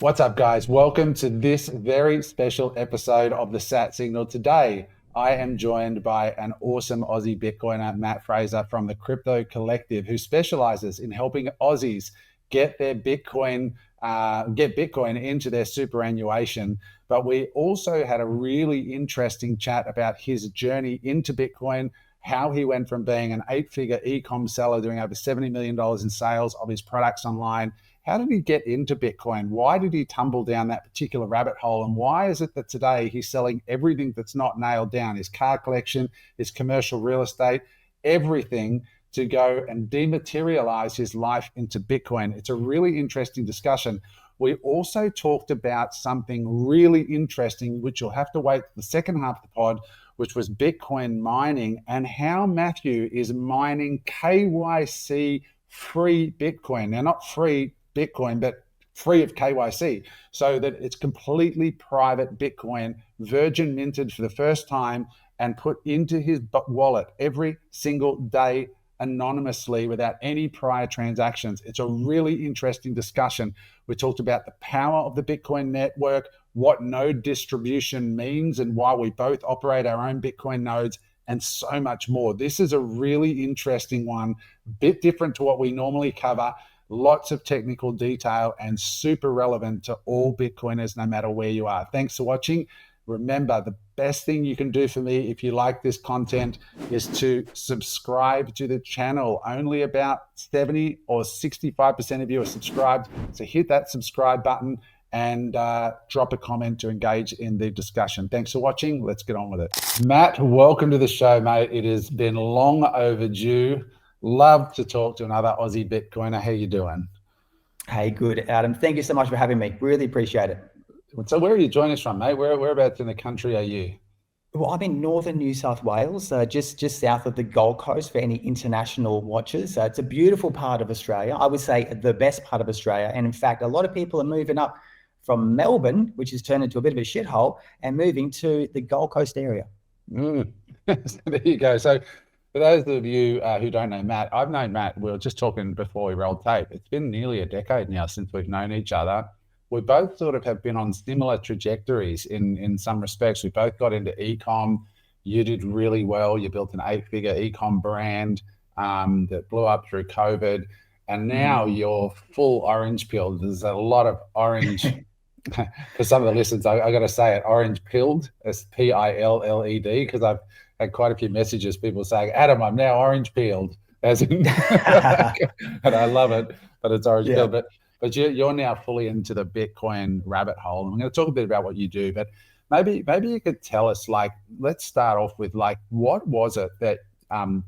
What's up, guys? Welcome to this very special episode of the Sat Signal. Today, I am joined by an awesome Aussie Bitcoiner, Matt Fraser from the Crypto Collective, who specializes in helping Aussies get their Bitcoin, get Bitcoin into their superannuation. But we also had a really interesting chat about his journey into Bitcoin, how he went from being an 8-figure e-com seller doing over $70 million in sales of his products online. How did he get into Bitcoin? Why did he tumble down that particular rabbit hole? And why is it that today he's selling everything that's not nailed down, his car collection, his commercial real estate, everything, to go and dematerialize his life into Bitcoin? It's a really interesting discussion. We also talked about something really interesting, which you'll have to wait for the second half of the pod, which was Bitcoin mining and how Matthew is mining KYC free Bitcoin. Now, not free Bitcoin, but free of KYC, so that it's completely private Bitcoin, virgin minted for the first time and put into his wallet every single day anonymously without any prior transactions. It's a really interesting discussion. We talked about the power of the Bitcoin network, what node distribution means and why we both operate our own Bitcoin nodes, and so much more. This is a really interesting one, a bit different to what we normally cover. Lots of technical detail and super relevant to all Bitcoiners, no matter where you are. Thanks for watching. Remember, the best thing you can do for me if you like this content is to subscribe to the channel. Only about 70 or 65% of you are subscribed. So hit that subscribe button and drop a comment to engage in the discussion. Thanks for watching. Let's get on with it. Matt, welcome to the show, mate. It has been long overdue. Love to talk to another Aussie Bitcoiner. How you doing? Hey, good, Adam. Thank you so much for having me. Really appreciate it. So where are you joining us from, mate? Whereabouts in the country are you? Well, I'm in northern New South Wales, just south of the Gold Coast for any international watchers. It's a beautiful part of Australia. I would say the best part of Australia. And in fact, a lot of people are moving up from Melbourne, which has turned into a bit of a shithole, and moving to the Gold Coast area. So there you go. So for those of you who don't know Matt, I've known Matt, we were just talking before we rolled tape. It's been nearly a decade now since we've known each other. We both sort of have been on similar trajectories in some respects. We both got into e-com. You did really well. You built an 8-figure e-com brand that blew up through COVID. And now you're full orange pilled. There's a lot of orange. For some of the listeners, I got to say it, orange pilled, it's PILLED, because I've had quite a few messages, people saying, Adam, I'm now orange peeled, as in, and I love it, but it's orange peeled. But you're now fully into the Bitcoin rabbit hole. And I'm going to talk a bit about what you do, but maybe you could tell us, like, let's start off with, like, what was it that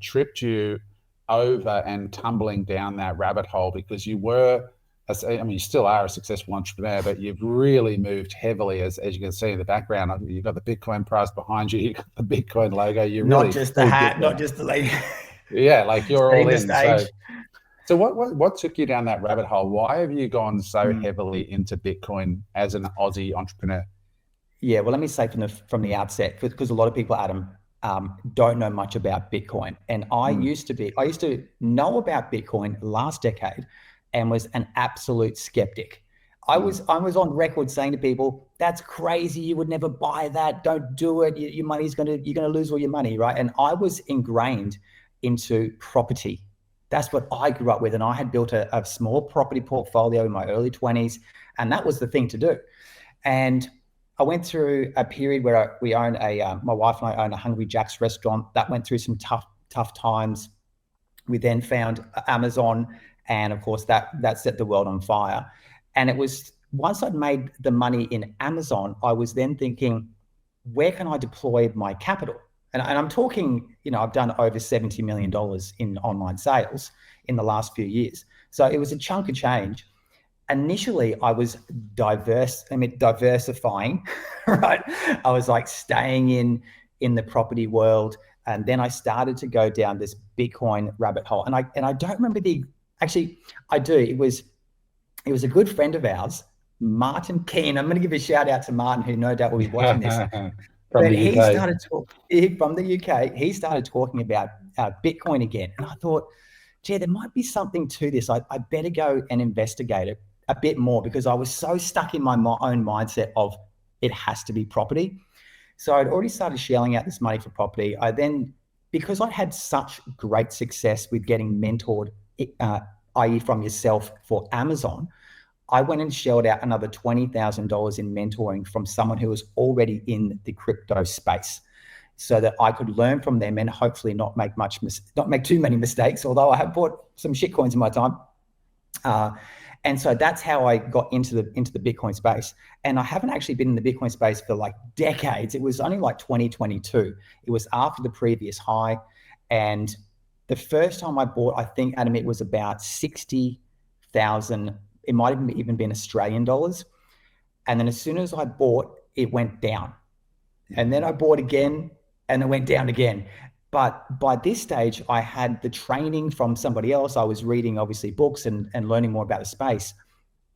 tripped you over and tumbling down that rabbit hole? Because you were, I mean, you still are a successful entrepreneur, but you've really moved heavily, as you can see in the background. You've got the Bitcoin price behind you, you've got the Bitcoin logo. You're not really just the hat, not just the leg. Yeah, like you're all in. Stage. So what took you down that rabbit hole? Why have you gone so heavily into Bitcoin as an Aussie entrepreneur? Yeah, well, let me say from the outset, because a lot of people, Adam, don't know much about Bitcoin. And I used to know about Bitcoin last decade and was an absolute skeptic. I was on record saying to people, that's crazy. You would never buy that. Don't do it. Your money's you're going to lose all your money, right? And I was ingrained into property. That's what I grew up with. And I had built a small property portfolio in my early 20s. And that was the thing to do. And I went through a period where we owned my wife and I owned a Hungry Jack's restaurant. That went through some tough times. We then found Amazon. And of course, that set the world on fire. And it was, once I'd made the money in Amazon, I was then thinking, where can I deploy my capital? And I'm talking, I've done over $70 million in online sales in the last few years. So it was a chunk of change. Initially, I was diversifying, right? I was like staying in the property world. And then I started to go down this Bitcoin rabbit hole. And I don't remember actually, I do. It was a good friend of ours, Martin Keane. I'm going to give a shout out to Martin, who no doubt will be watching this. From the UK, he started talking about Bitcoin again. And I thought, gee, there might be something to this. I better go and investigate it. a bit more because I was so stuck in my own mindset of it has to be property. So I'd already started shelling out this money for property. I then, because I'd had such great success with getting mentored, i.e. from yourself for Amazon, I went and shelled out another $20,000 in mentoring from someone who was already in the crypto space, so that I could learn from them and hopefully not make too many mistakes. Although I have bought some shit coins in my time, and so that's how I got into the Bitcoin space. And I haven't actually been in the Bitcoin space for like decades. It was only like 2022. It was after the previous high, and the first time I bought, I think, Adam, it was about 60,000. It might have even been Australian dollars. And then as soon as I bought, it went down. And then I bought again, and it went down again. But by this stage, I had the training from somebody else. I was reading, obviously, books and learning more about the space.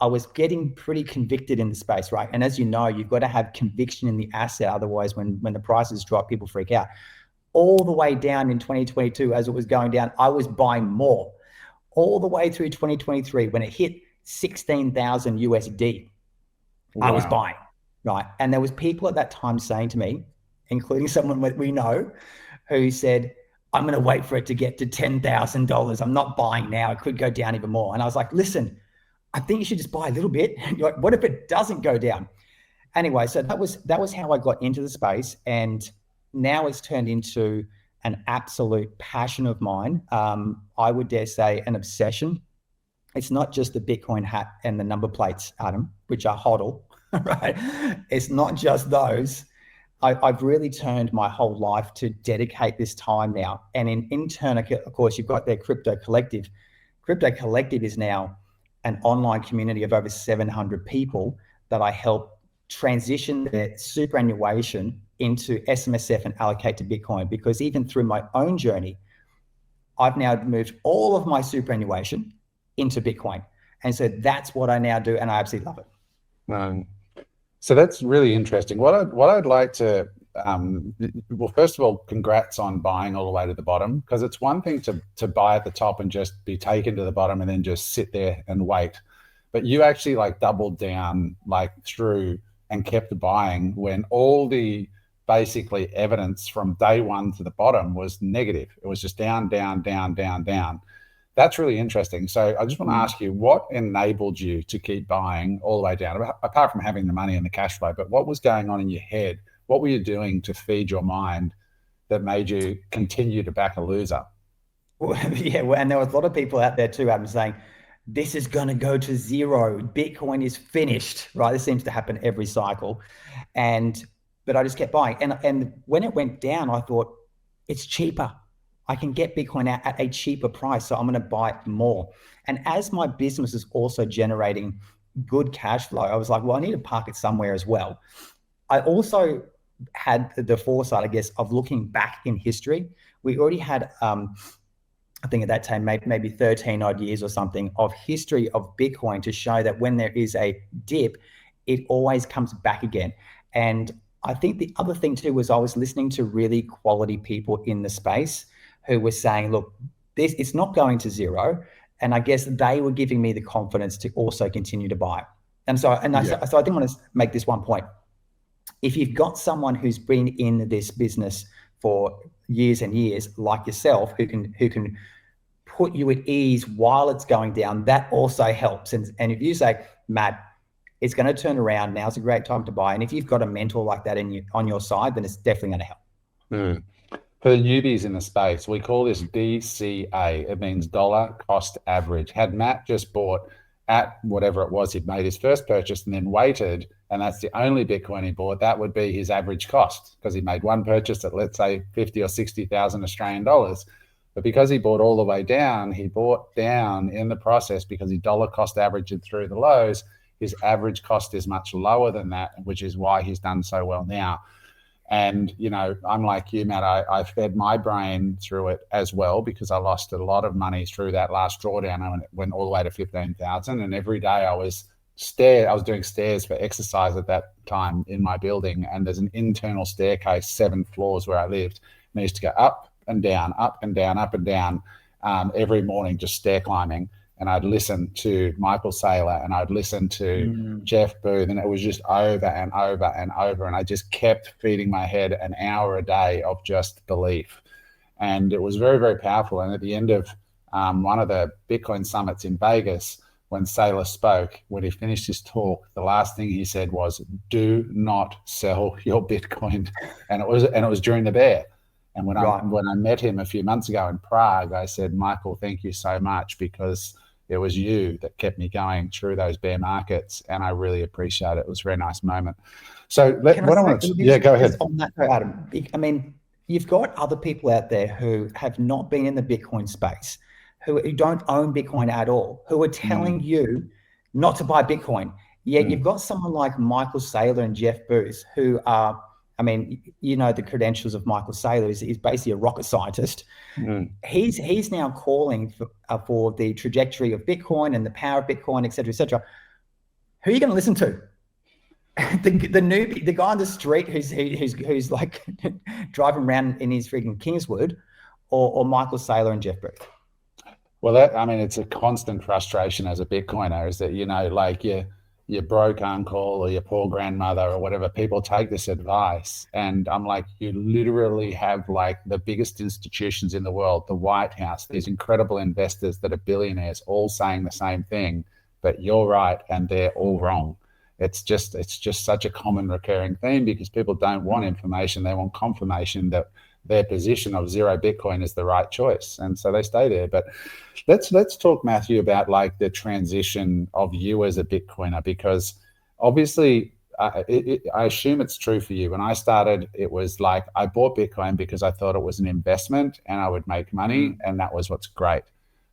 I was getting pretty convicted in the space, right? And as you know, you've got to have conviction in the asset. Otherwise, when the prices drop, people freak out. All the way down in 2022, as it was going down, I was buying more. All the way through 2023, when it hit 16,000 USD, wow, I was buying, right? And there was people at that time saying to me, including someone we know, who said, I'm going to wait for it to get to $10,000. I'm not buying now. It could go down even more. And I was like, listen, I think you should just buy a little bit. Like, what if it doesn't go down? Anyway, so that was how I got into the space. And now it's turned into an absolute passion of mine. I would dare say an obsession. It's not just the Bitcoin hat and the number plates, Adam, which are HODL, right? It's not just those. I've really turned my whole life to dedicate this time now. And in turn, of course, you've got their Crypto Collective. Crypto Collective is now an online community of over 700 people that I help transition their superannuation into SMSF and allocate to Bitcoin. Because even through my own journey, I've now moved all of my superannuation into Bitcoin. And so that's what I now do, and I absolutely love it. So that's really interesting. What I'd like to, well, first of all, congrats on buying all the way to the bottom, because it's one thing to buy at the top and just be taken to the bottom and then just sit there and wait. But you actually like doubled down like through and kept buying when all the basically evidence from day one to the bottom was negative. It was just down, down, down, down, down. That's really interesting. So I just want to ask you, what enabled you to keep buying all the way down, apart from having the money and the cash flow? But what was going on in your head? What were you doing to feed your mind that made you continue to back a loser? Well, yeah, and there was a lot of people out there too, Adam, saying, this is going to go to zero. Bitcoin is finished, right? This seems to happen every cycle. But I just kept buying. And when it went down, I thought, it's cheaper. I can get Bitcoin out at a cheaper price, so I'm going to buy more. And as my business is also generating good cash flow, I was like, well, I need to park it somewhere as well. I also had the foresight, I guess, of looking back in history. We already had, I think at that time, maybe 13 odd years or something of history of Bitcoin to show that when there is a dip, it always comes back again. And I think the other thing too was I was listening to really quality people in the space who were saying, look, it's not going to zero. And I guess they were giving me the confidence to also continue to buy. And so I didn't want to make this one point. If you've got someone who's been in this business for years and years, like yourself, who can put you at ease while it's going down, that also helps. And if you say, Matt, it's going to turn around, now's a great time to buy. And if you've got a mentor like that on your side, then it's definitely going to help. Mm. For the newbies in the space, we call this DCA. It means dollar cost average. Had Matt just bought at whatever it was he'd made his first purchase and then waited, and that's the only Bitcoin he bought, that would be his average cost, because he made one purchase at, let's say, 50 or 60,000 Australian dollars. But because he bought all the way down, he bought down in the process because he dollar cost averaged through the lows. His average cost is much lower than that, which is why he's done so well now. And, you know, I'm like you, Matt, I fed my brain through it as well, because I lost a lot of money through that last drawdown when it went all the way to 15,000. And every day I was doing stairs for exercise at that time in my building. And there's an internal staircase, 7 floors where I lived. And I used to go up and down, up and down, up and down every morning, just stair climbing. and I'd listen to Michael Saylor, and I'd listen to Jeff Booth, and it was just over and over and over. And I just kept feeding my head an hour a day of just belief. And it was very, very powerful. And at the end of one of the Bitcoin summits in Vegas, when Saylor spoke, when he finished his talk, the last thing he said was, "Do not sell your Bitcoin." And it was during the bear. And when I met him a few months ago in Prague, I said, "Michael, thank you so much, because it was you that kept me going through those bear markets, and I really appreciate it. It was a very nice moment." So go ahead. On that note, Adam, I mean, you've got other people out there who have not been in the Bitcoin space, who don't own Bitcoin at all, who are telling you not to buy Bitcoin. Yet you've got someone like Michael Saylor and Jeff Booth, who are, I mean, you know, the credentials of Michael Saylor is basically a rocket scientist. He's now calling for the trajectory of Bitcoin and the power of Bitcoin, et cetera, et cetera. Who are you going to listen to? the newbie, the guy on the street who's like driving around in his freaking Kingswood, or Michael Saylor and Jeff Booth? Well, it's a constant frustration as a Bitcoiner, is that, you know, like your broke uncle or your poor grandmother or whatever, people take this advice. And I'm like, you literally have like the biggest institutions in the world, the White House, these incredible investors that are billionaires, all saying the same thing, but you're right and they're all wrong. It's just such a common recurring theme, because people don't want information. They want confirmation that their position of zero Bitcoin is the right choice, and so they stay there. But let's talk, Matthew, about like the transition of you as a Bitcoiner, because obviously I assume it's true for you. When I started, it was like I bought Bitcoin because I thought it was an investment and I would make money, and that was what's great.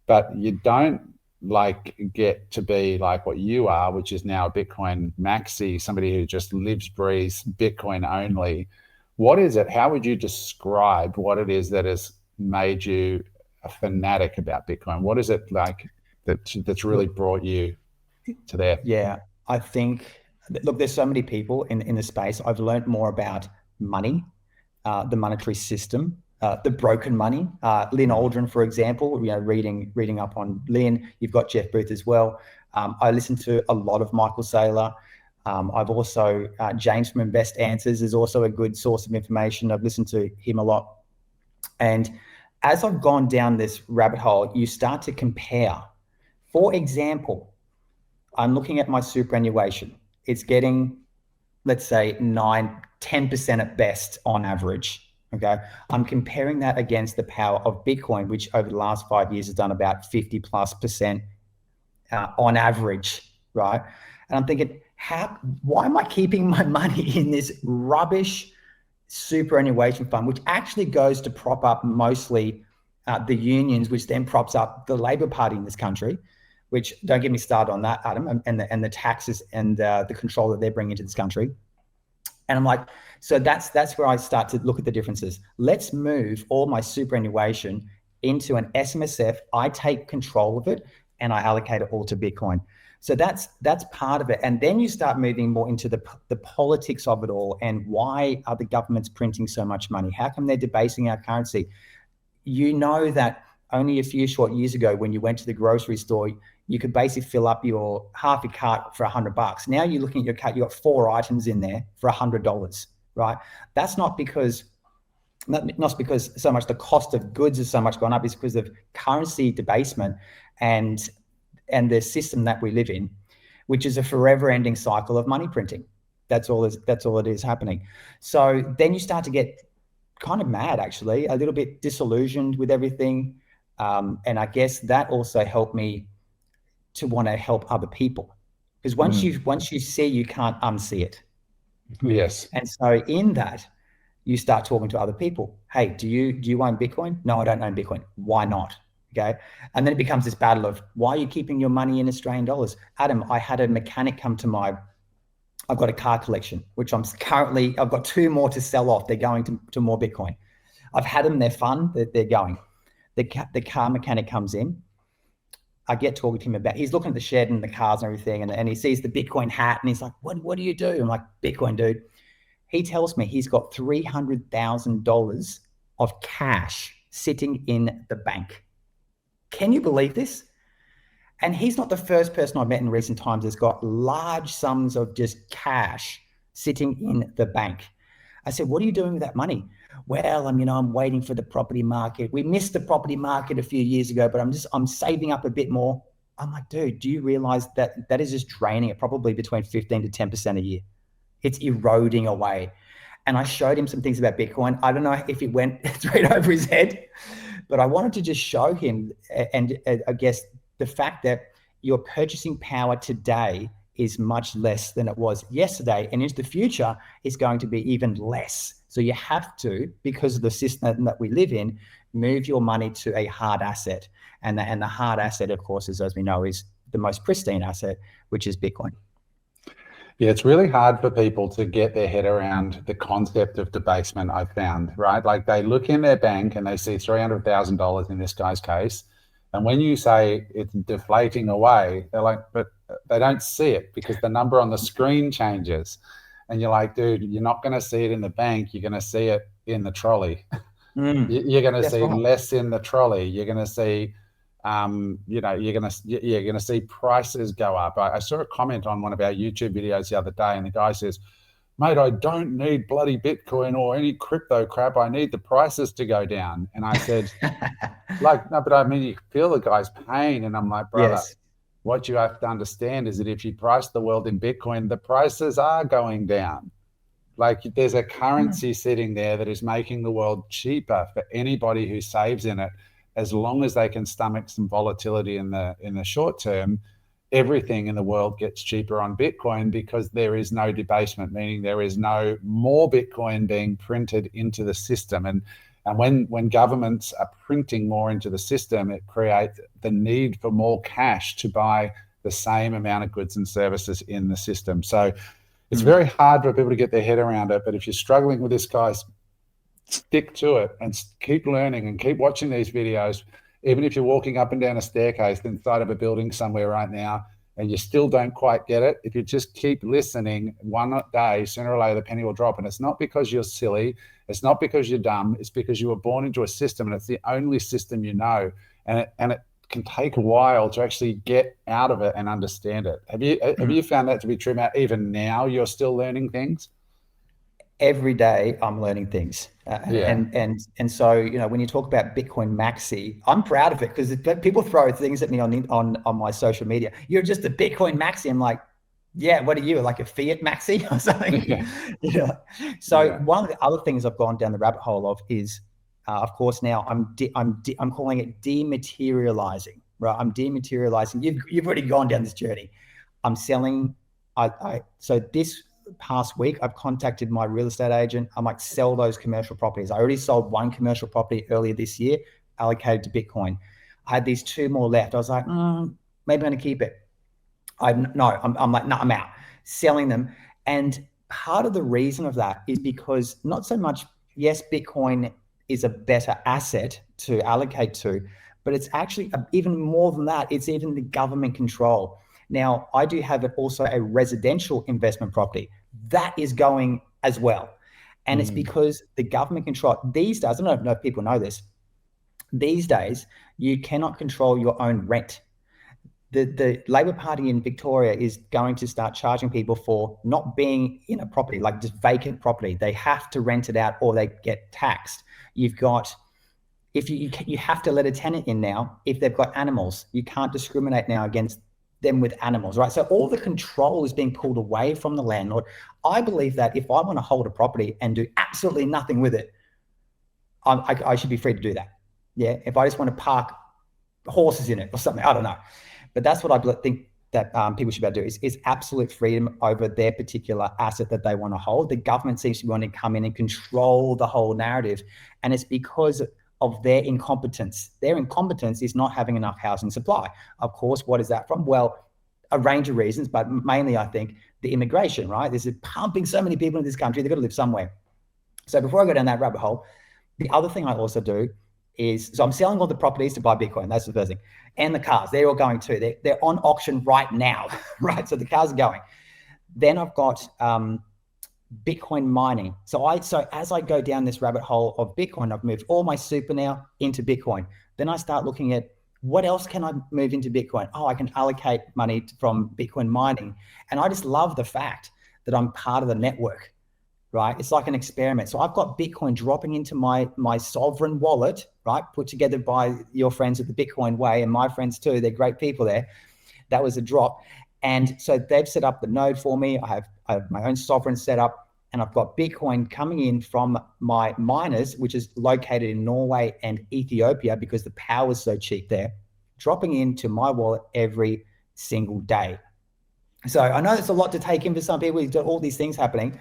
But you don't like get to be like what you are, which is now a Bitcoin maxi, somebody who just lives, breathes Bitcoin only. What is it? How would you describe what it is that has made you a fanatic about Bitcoin? What is it like that's really brought you to there? Yeah, I think, look, there's so many people in the space. I've learned more about money, the monetary system, the broken money. Lynn Aldrin, for example, you know, reading up on Lynn. You've got Jeff Booth as well. I listen to a lot of Michael Saylor. I've also, James from Invest Answers is also a good source of information. I've listened to him a lot. And as I've gone down this rabbit hole, you start to compare. For example, I'm looking at my superannuation. It's getting, let's say, 9-10% at best on average. Okay. I'm comparing that against the power of Bitcoin, which over the last 5 years has done about 50+% on average. Right. And I'm thinking, why am I keeping my money in this rubbish superannuation fund, which actually goes to prop up mostly the unions, which then props up the Labor Party in this country, which, don't get me started on that, Adam, and the taxes and the control that they're bringing into this country. And I'm like, so that's where I start to look at the differences. Let's move all my superannuation into an SMSF. I take control of it and I allocate it all to Bitcoin. So that's part of it. And then you start moving more into the politics of it all, and why are the governments printing so much money? How come they're debasing our currency? You know that only a few short years ago, when you went to the grocery store, you could basically fill up half your cart for $100. Now you're looking at your cart, you got 4 items in there for $100, right? That's not because so much the cost of goods is so much gone up. It's because of currency debasement and the system that we live in, which is a forever ending cycle of money printing. That's all it is happening. So then you start to get kind of mad, actually, a little bit disillusioned with everything. And I guess that also helped me to want to help other people, because once you see, you can't unsee it. Yes. And so in that, you start talking to other people. Hey, do you own Bitcoin? No, I don't own Bitcoin. Why not? Okay. And then it becomes this battle of, why are you keeping your money in Australian dollars? Adam, I had a mechanic come to I've got a car collection, which I've got 2 more to sell off. They're going to more Bitcoin. I've had them, they're fun, they're going. The car mechanic comes in. I get talking to him about, he's looking at the shed and the cars and everything, and he sees the Bitcoin hat and he's like, what do you do? I'm like, Bitcoin, dude. He tells me he's got $300,000 of cash sitting in the bank. Can you believe this? And he's not the first person I've met in recent times that's got large sums of just cash sitting in the bank. I said, what are you doing with that money? Well, I'm waiting for the property market. We missed the property market a few years ago, but I'm saving up a bit more. I'm like, dude, do you realize that is just draining it probably between 15 to 10% a year? It's eroding away. And I showed him some things about Bitcoin. I don't know if it went straight over his head, but I wanted to just show him, and I guess the fact that your purchasing power today is much less than it was yesterday, and into the future is going to be even less. So you have to, because of the system that we live in, move your money to a hard asset. And the hard asset, of course, as we know, is the most pristine asset, which is Bitcoin. Yeah, it's really hard for people to get their head around the concept of debasement, I found, right? Like they look in their bank and they see $300,000 in this guy's case. And when you say it's deflating away, they're like, but they don't see it because the number on the screen changes. And you're like, dude, you're not going to see it in the bank. You're going to see it in the trolley. You're going to see less in the trolley. You're going to see, you're going to see prices go up. I saw a comment on one of our YouTube videos the other day, and the guy says, mate, I don't need bloody Bitcoin or any crypto crap. I need the prices to go down. And I said, like, no, but I mean, you feel the guy's pain. And I'm like, brother, Yes. What you have to understand is that if you price the world in Bitcoin, the prices are going down. Like there's a currency sitting there that is making the world cheaper for anybody who saves in it, as long as they can stomach some volatility in the short term. Everything in the world gets cheaper on Bitcoin because there is no debasement, meaning there is no more Bitcoin being printed into the system. And when governments are printing more into the system, it creates the need for more cash to buy the same amount of goods and services in the system. So it's very hard for people to get their head around it. But if you're struggling with this, guys, stick to it and keep learning and keep watching these videos. Even if you're walking up and down a staircase inside of a building somewhere right now and you still don't quite get it, if you just keep listening, one day, sooner or later, the penny will drop. And it's not because you're silly. It's not because you're dumb. It's because you were born into a system and it's the only system you know. And it can take a while to actually get out of it and understand it. Have you found that to be true, Matt? Even now, you're still learning things? Every day I'm learning things. And so, when you talk about Bitcoin Maxi, I'm proud of it because people throw things at me on my social media. You're just a Bitcoin Maxi. I'm like, yeah, what are you, like a fiat Maxi or something? Yeah. So one of the other things I've gone down the rabbit hole of is, of course, now I'm calling it dematerializing, right? I'm dematerializing. You've already gone down this journey. I'm selling. So this past week, I've contacted my real estate agent. I'm like, sell those commercial properties. I already sold one commercial property earlier this year, allocated to Bitcoin. I had these two more left. I was like, maybe I'm going to keep it. I'm like, no, I'm out, selling them. And part of the reason of that is because not so much, yes, Bitcoin is a better asset to allocate to, but it's actually even more than that. It's even the government control. Now, I do have also a residential investment property that is going as well. And it's because the government control these days, I don't know if people know this, these days, you cannot control your own rent. The Labor Party in Victoria is going to start charging people for not being in a property, like just vacant property. They have to rent it out or they get taxed. You've got, if you have to let a tenant in now if they've got animals. You can't discriminate now against them with animals, right? So all the control is being pulled away from the landlord. I believe that if I want to hold a property and do absolutely nothing with it, I should be free to do that. Yeah, if I just want to park horses in it or something, I don't know. But that's what I think that people should be able to do is absolute freedom over their particular asset that they want to hold. The government seems to want to come in and control the whole narrative. And it's because of their incompetence. Their incompetence is not having enough housing supply. Of course, what is that from? Well, a range of reasons, but mainly I think the immigration, right? There's pumping so many people in this country, they've got to live somewhere. So before I go down that rabbit hole, the other thing I also do is, so I'm selling all the properties to buy Bitcoin. That's the first thing. And the cars, they're all going too. They're on auction right now, right? So the cars are going. Then I've got Bitcoin mining. So as I go down this rabbit hole of Bitcoin, I've moved all my super now into Bitcoin. Then I start looking at What else can I move into Bitcoin? Oh, I can allocate money from Bitcoin mining. And I just love the fact that I'm part of the network, right? It's like an experiment. So I've got Bitcoin dropping into my sovereign wallet, right? Put together by your friends at the Bitcoin Way and my friends too. They're great people there. That was a drop. And so they've set up the node for me. I have my own sovereign set up, and I've got Bitcoin coming in from my miners, which is located in Norway and Ethiopia because the power is so cheap there, dropping into my wallet every single day. So I know it's a lot to take in for some people. You've got all these things happening,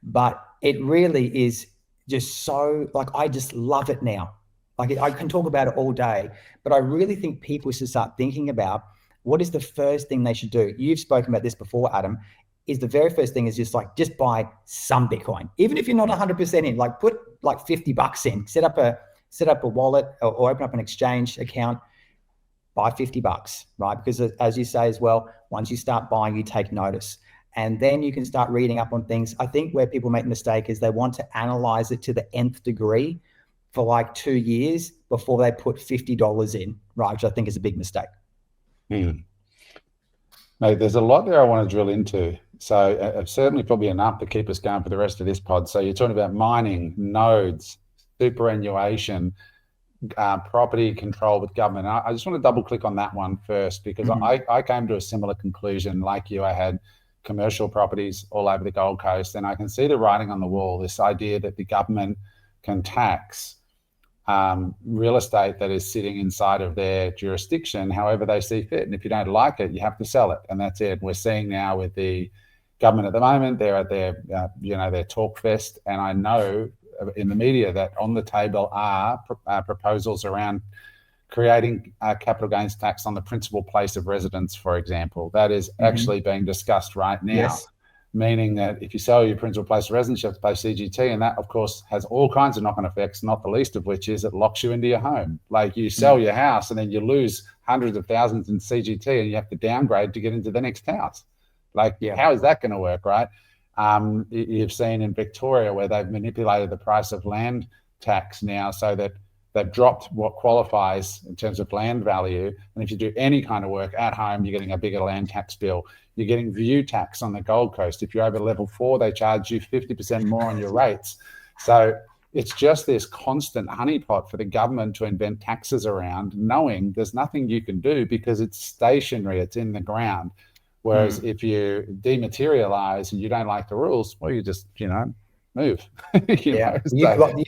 but it really is just so, like, I just love it now. Like, I can talk about it all day, but I really think people should start thinking about what is the first thing they should do. You've spoken about this before, Adam. Is the very first thing is just buy some Bitcoin, even if you're not 100% in. Like, put like $50 in, set up a wallet or open up an exchange account, buy $50, right? Because as you say as well, once you start buying, you take notice. And then you can start reading up on things. I think where people make a mistake is they want to analyze it to the nth degree for like 2 years before they put $50 in, right? Which I think is a big mistake. Mate, there's a lot there I want to drill into. So certainly probably enough to keep us going for the rest of this pod. So you're talking about mining, nodes, superannuation, property control with government. I just want to double click on that one first, because I came to a similar conclusion like you. I had commercial properties all over the Gold Coast, and I can see the writing on the wall, this idea that the government can tax real estate that is sitting inside of their jurisdiction however they see fit. And if you don't like it, you have to sell it. And that's it. We're seeing now with the government at the moment, they're at their, their talk fest. And I know in the media that on the table are proposals around creating a capital gains tax on the principal place of residence, for example. That is actually being discussed right now. Yes. Meaning that if you sell your principal place of residence, you have to pay CGT, and that, of course, has all kinds of knock-on effects, not the least of which is it locks you into your home. Like, you sell your house and then you lose hundreds of thousands in CGT and you have to downgrade to get into the next house. Like, how is that going to work, right? You've seen in Victoria where they've manipulated the price of land tax now so that they've dropped what qualifies in terms of land value. And if you do any kind of work at home, you're getting a bigger land tax bill. You're getting view tax on the Gold Coast. If you're over level 4, they charge you 50% more on your rates. So it's just this constant honeypot for the government to invent taxes around, knowing there's nothing you can do because it's stationary, it's in the ground. Whereas if you dematerialize and you don't like the rules, well, you just, move. You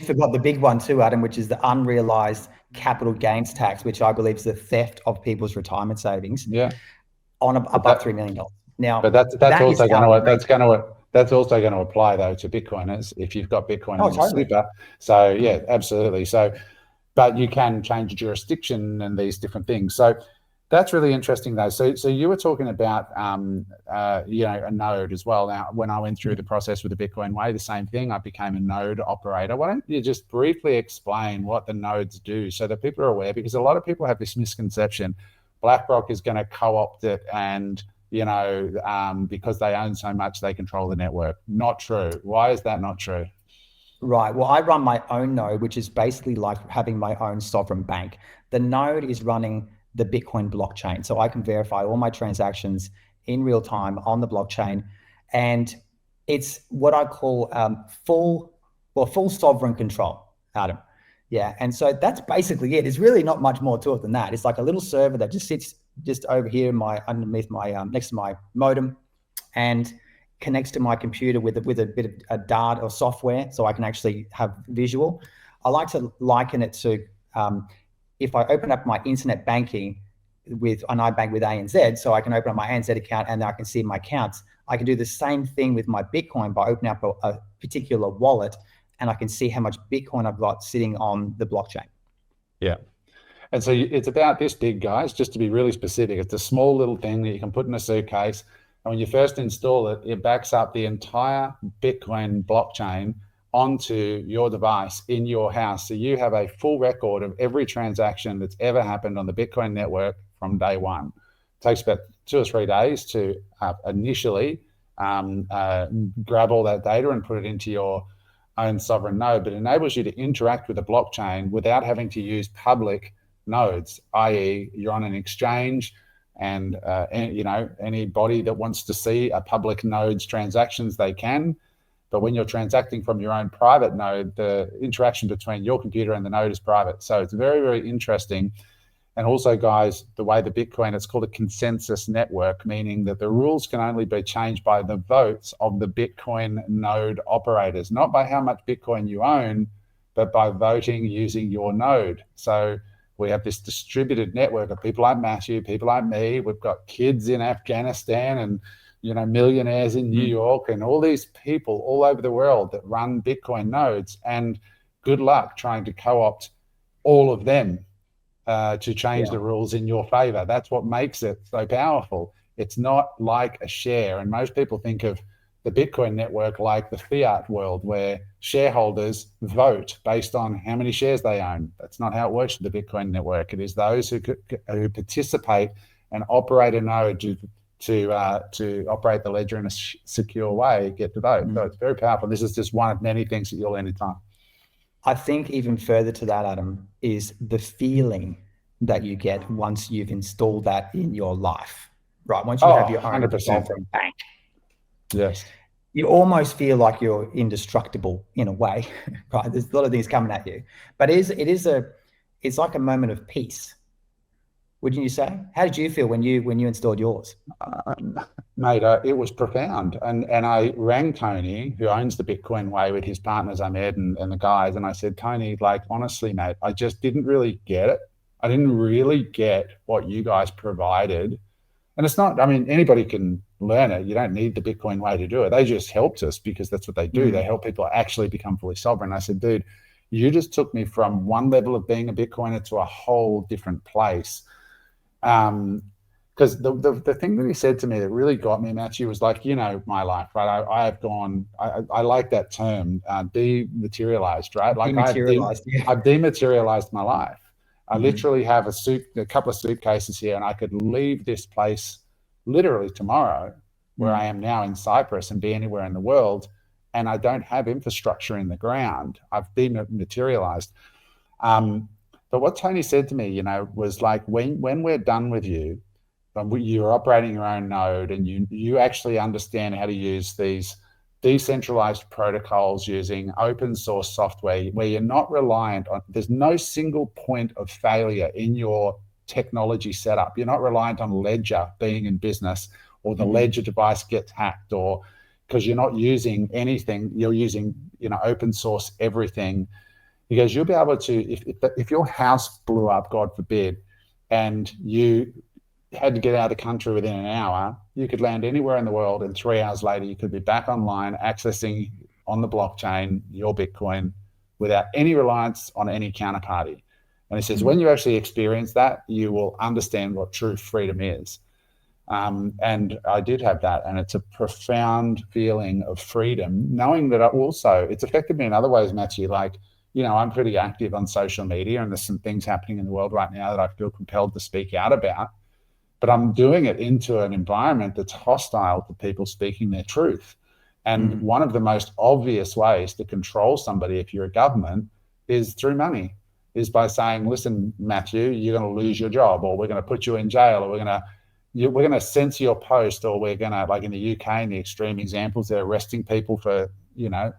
forgot the big one too, Adam, which is the unrealized capital gains tax, which I believe is the theft of people's retirement savings. Yeah. On above $3 million. Now, but that's also going to apply though to Bitcoiners if you've got Bitcoin in your super. So yeah, absolutely. So, but you can change jurisdiction and these different things. So that's really interesting though. So you were talking about a node as well. Now, when I went through the process with the Bitcoin Way, the same thing. I became a node operator. Why don't you just briefly explain what the nodes do so that people are aware? Because a lot of people have this misconception. BlackRock is going to co-opt it and, because they own so much, they control the network. Not true. Why is that not true? Right. Well, I run my own node, which is basically like having my own sovereign bank. The node is running the Bitcoin blockchain. So I can verify all my transactions in real time on the blockchain. And it's what I call full sovereign control, Adam. Yeah, and so that's basically it. There's really not much more to it than that. It's like a little server that just sits just over here underneath my next to my modem, and connects to my computer with a bit of a Dart or software, so I can actually have visual. I like to liken it to if I open up my internet banking and I bank with ANZ, so I can open up my ANZ account and I can see my accounts. I can do the same thing with my Bitcoin by opening up a particular wallet, and I can see how much Bitcoin I've got sitting on the blockchain. Yeah. And so it's about this big, guys, just to be really specific. It's a small little thing that you can put in a suitcase. And when you first install it, it backs up the entire Bitcoin blockchain onto your device in your house. So you have a full record of every transaction that's ever happened on the Bitcoin network from day one. It takes about 2 or 3 days to initially grab all that data and put it into your own sovereign node, but it enables you to interact with the blockchain without having to use public nodes, i.e. you're on an exchange, and anybody that wants to see a public node's transactions, they can. But when you're transacting from your own private node, the interaction between your computer and the node is private. So it's very, very interesting. And also, guys, the way the Bitcoin, it's called a consensus network, meaning that the rules can only be changed by the votes of the Bitcoin node operators, not by how much Bitcoin you own, but by voting using your node. So we have this distributed network of people like Matthew, people like me. We've got kids in Afghanistan and millionaires in New York, and all these people all over the world that run Bitcoin nodes. And good luck trying to co-opt all of them to change the rules in your favor. That's what makes it so powerful. It's not like a share. And most people think of the Bitcoin network like the fiat world, where shareholders vote based on how many shares they own. That's not how it works with the Bitcoin network. It is those who participate and operate a node to operate the ledger in a secure way get to vote. So it's very powerful. This is just one of many things that you'll learn in time. I think even further to that, Adam, is the feeling that you get once you've installed that in your life, right? Once you have your own 100%. bank. Yes. You almost feel like you're indestructible in a way, right? There's a lot of things coming at you, but it's like a moment of peace. Wouldn't you say? How did you feel when you installed yours? Mate, it was profound. And I rang Tony, who owns the Bitcoin Way, with his partners, Ahmed and the guys. And I said, Tony, like, honestly, mate, I just didn't really get it. I didn't really get what you guys provided. And it's not, I mean, anybody can learn it. You don't need the Bitcoin Way to do it. They just helped us because that's what they do. They help people actually become fully sovereign. I said, dude, you just took me from one level of being a Bitcoiner to a whole different place. Because the thing that he said to me that really got me, Matthew, was like, my life, right? I like that term, dematerialized, right? Like I've dematerialized my life. I literally have a couple of suitcases here, and I could leave this place literally tomorrow, where I am now in Cyprus, and be anywhere in the world, and I don't have infrastructure in the ground. I've dematerialized. But what Tony said to me, was like, when we're done with you, you're operating your own node, and you actually understand how to use these decentralized protocols using open source software, where you're not reliant on, there's no single point of failure in your technology setup. You're not reliant on Ledger being in business, or the Ledger device gets hacked, or because you're not using anything, you're using, open source everything. Because you'll be able to, if your house blew up, God forbid, and you had to get out of the country within an hour, you could land anywhere in the world, and 3 hours later you could be back online accessing on the blockchain your Bitcoin without any reliance on any counterparty. And he says, when you actually experience that, you will understand what true freedom is. And I did have that, and it's a profound feeling of freedom, knowing that it's affected me in other ways, Matthew. Like, I'm pretty active on social media, and there's some things happening in the world right now that I feel compelled to speak out about. But I'm doing it into an environment that's hostile to people speaking their truth. And one of the most obvious ways to control somebody, if you're a government, is through money, is by saying, listen, Matthew, you're going to lose your job, or we're going to put you in jail, or we're going to censor your post, or we're going to, like in the UK, in the extreme examples, they're arresting people for,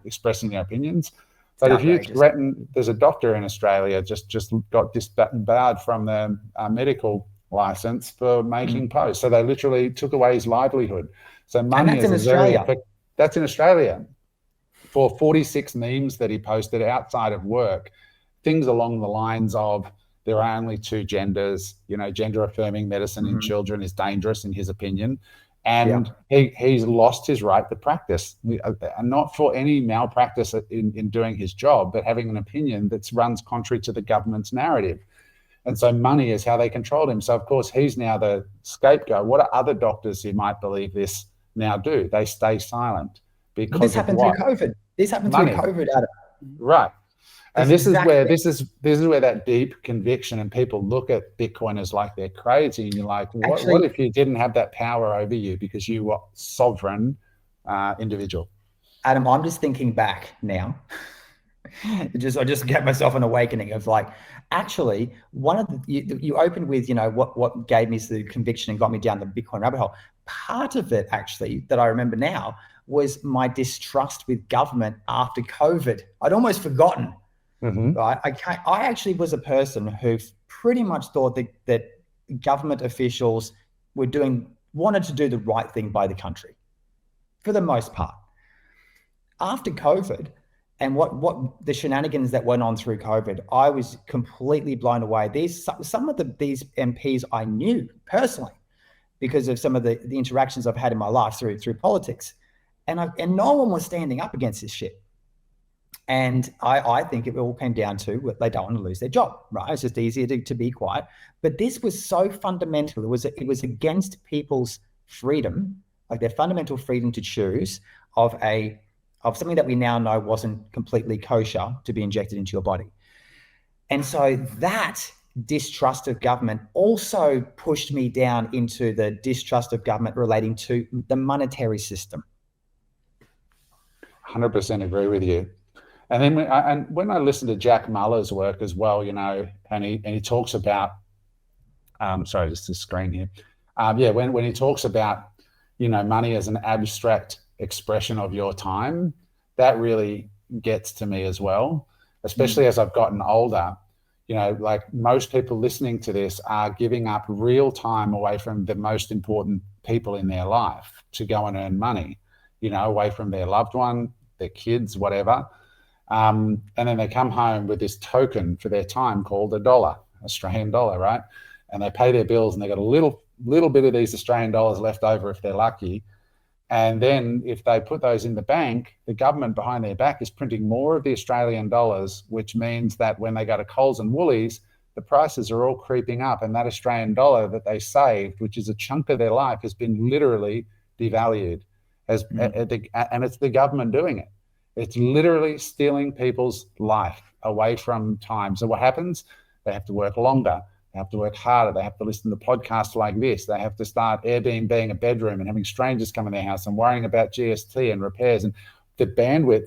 expressing their opinions. But if you threaten, there's a doctor in Australia just got disbarred from the medical license for making posts. So they literally took away his livelihood. So money is that's in Australia, for 46 memes that he posted outside of work, things along the lines of, there are only two genders, gender affirming medicine in children is dangerous in his opinion. And he's lost his right to practice, not for any malpractice in doing his job, but having an opinion that runs contrary to the government's narrative. And so money is how they controlled him. So, of course, he's now the scapegoat. What do other doctors who might believe this now do? They stay silent. Because this happened through COVID. This happened through COVID, Adam. Right. And this is where that deep conviction, and people look at Bitcoiners like they're crazy, and you're like, what if you didn't have that power over you because you were sovereign individual? Adam, I'm just thinking back now. I just get myself an awakening of like, actually, one of you opened with, what gave me the conviction and got me down the Bitcoin rabbit hole. Part of it, actually, that I remember now was my distrust with government after COVID. I'd almost forgotten. Right? I actually was a person who pretty much thought that government officials wanted to do the right thing by the country, for the most part. After COVID, and what the shenanigans that went on through COVID, I was completely blown away. Some of these MPs I knew personally because of some of the interactions I've had in my life through politics, and no one was standing up against this shit. And I think it all came down to they don't want to lose their job, right? It's just easier to be quiet. But this was so fundamental. It was against people's freedom, like their fundamental freedom to choose of something that we now know wasn't completely kosher to be injected into your body. And so that distrust of government also pushed me down into the distrust of government relating to the monetary system. 100% agree with you. And then when I listen to Jack Muller's work as well, and he talks about, sorry, just the screen here. When he talks about, money as an abstract expression of your time, that really gets to me as well, especially as I've gotten older. Like most people listening to this are giving up real time away from the most important people in their life to go and earn money, away from their loved one, their kids, whatever. And then they come home with this token for their time called $1, Australian dollar, right? And they pay their bills and they got a little bit of these Australian dollars left over if they're lucky. And then if they put those in the bank, the government behind their back is printing more of the Australian dollars, which means that when they go to Coles and Woolies, the prices are all creeping up. And that Australian dollar that they saved, which is a chunk of their life, has been literally devalued. And it's the government doing it. It's literally stealing people's life away from time. So what happens? They have to work longer. They have to work harder. They have to listen to podcasts like this. They have to start Airbnb a bedroom and having strangers come in their house and worrying about GST and repairs and the bandwidth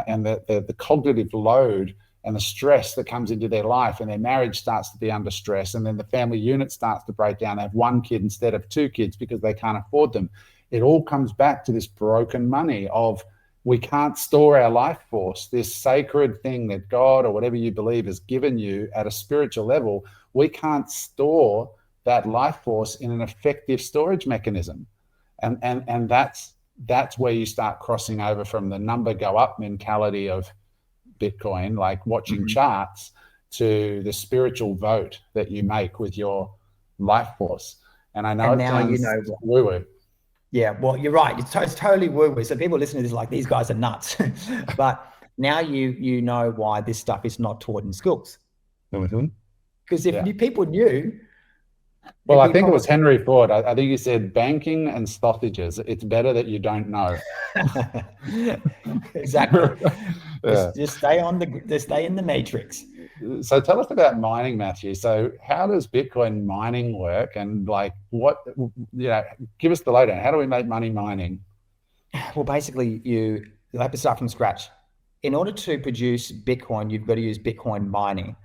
and the cognitive load and the stress that comes into their life, and their marriage starts to be under stress, and then the family unit starts to break down. They have one kid instead of two kids because they can't afford them. It all comes back to this broken money of we can't store our life force, this sacred thing that God or whatever you believe has given you at a spiritual level. We can't store that life force in an effective storage mechanism. And that's where you start crossing over from the number go up mentality of Bitcoin, like watching charts, to the spiritual vote that you make with your life force. And I know it sounds woo-woo. Yeah, well, you're right. It's totally woo-woo. So people listening to this like, these guys are nuts. But now you know why this stuff is not taught in schools. Because if people knew... Well, I think it was Henry Ford. I think he said banking and sausages. It's better that you don't know. Exactly. Just stay in the matrix. So tell us about mining, Matthew. So how does Bitcoin mining work, and like give us the lowdown. How do we make money mining? Well, basically you have to start from scratch. In order to produce Bitcoin, you've got to use Bitcoin mining,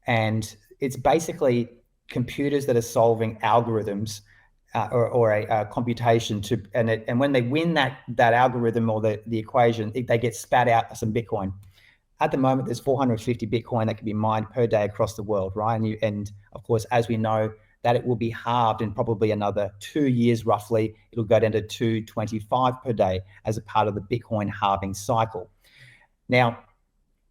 and it's basically computers that are solving algorithms or a computation and when they win that algorithm or the equation, they get spat out some Bitcoin. At the moment, there's 450 Bitcoin that can be mined per day across the world, right? And of course, as we know, that it will be halved in probably another 2 years, roughly. It'll go down to 225 per day as a part of the Bitcoin halving cycle. Now,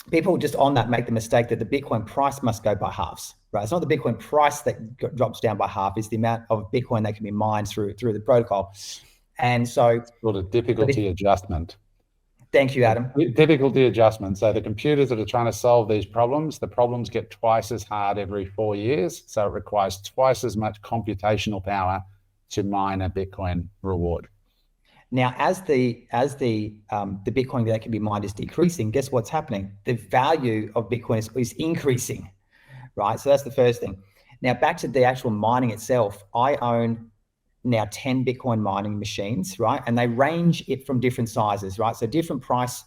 people just on that make the mistake that the Bitcoin price must go by halves, right? It's not the Bitcoin price that drops down by half, it's the amount of Bitcoin that can be mined through the protocol. And so it's called a difficulty adjustment. Thank you, Adam. Difficulty adjustment. So the computers that are trying to solve these problems, the problems get twice as hard every 4 years. So it requires twice as much computational power to mine a Bitcoin reward. Now, as the Bitcoin that can be mined is decreasing, guess what's happening? The value of Bitcoin is increasing, right? So that's the first thing. Now, back to the actual mining itself, I own now 10 Bitcoin mining machines, right? And they range it from different sizes, right? So different price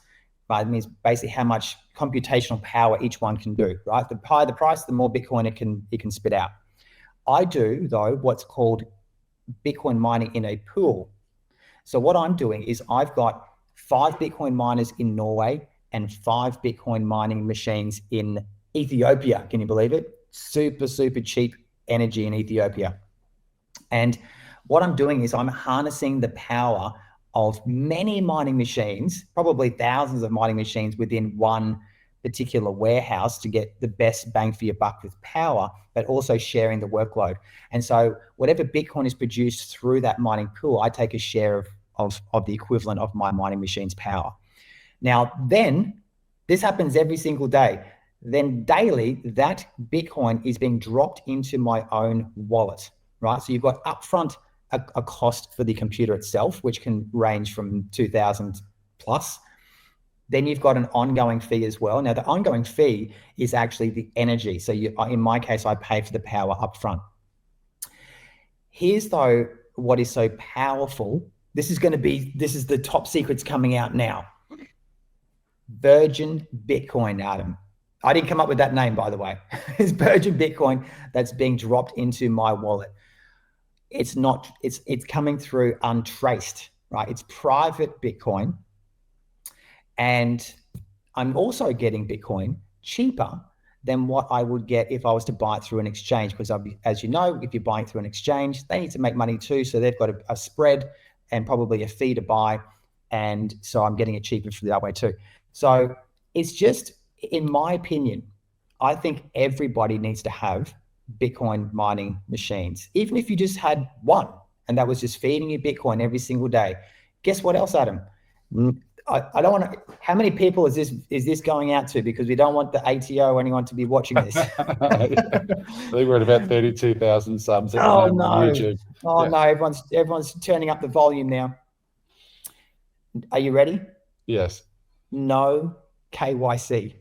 right? It means basically how much computational power each one can do, right? The higher the price, the more Bitcoin it can spit out. I do, though, what's called Bitcoin mining in a pool. So what I'm doing is I've got 5 Bitcoin miners in Norway and 5 Bitcoin mining machines in Ethiopia. Can you believe it? Super, super cheap energy in Ethiopia. And what I'm doing is I'm harnessing the power of many mining machines, probably thousands of mining machines within one particular warehouse to get the best bang for your buck with power, but also sharing the workload. And so whatever Bitcoin is produced through that mining pool, I take a share of the equivalent of my mining machine's power. Now, then this happens every single day. Then daily, that Bitcoin is being dropped into my own wallet, right? So you've got upfront a cost for the computer itself, which can range from 2,000 plus. Then you've got an ongoing fee as well. Now, the ongoing fee is actually the energy. So in my case, I pay for the power upfront. Here's though what is so powerful. This is the top secrets coming out now. Virgin Bitcoin, Adam. I didn't come up with that name, by the way. It's Virgin Bitcoin that's being dropped into my wallet. It's coming through untraced, right? It's private Bitcoin. And I'm also getting Bitcoin cheaper than what I would get if I was to buy it through an exchange. Because as you know, if you're buying through an exchange, they need to make money too. So they've got a spread and probably a fee to buy. And so I'm getting it cheaper for that way too. So it's just, in my opinion, I think everybody needs to have Bitcoin mining machines. Even if you just had one and that was just feeding you Bitcoin every single day. Guess what else, Adam? I don't want to, how many people is this going out to? Because we don't want the ATO or anyone to be watching this. I think we're at about 32,000 subs at the moment on YouTube. Oh no, everyone's turning up the volume now. Are you ready? Yes. No KYC.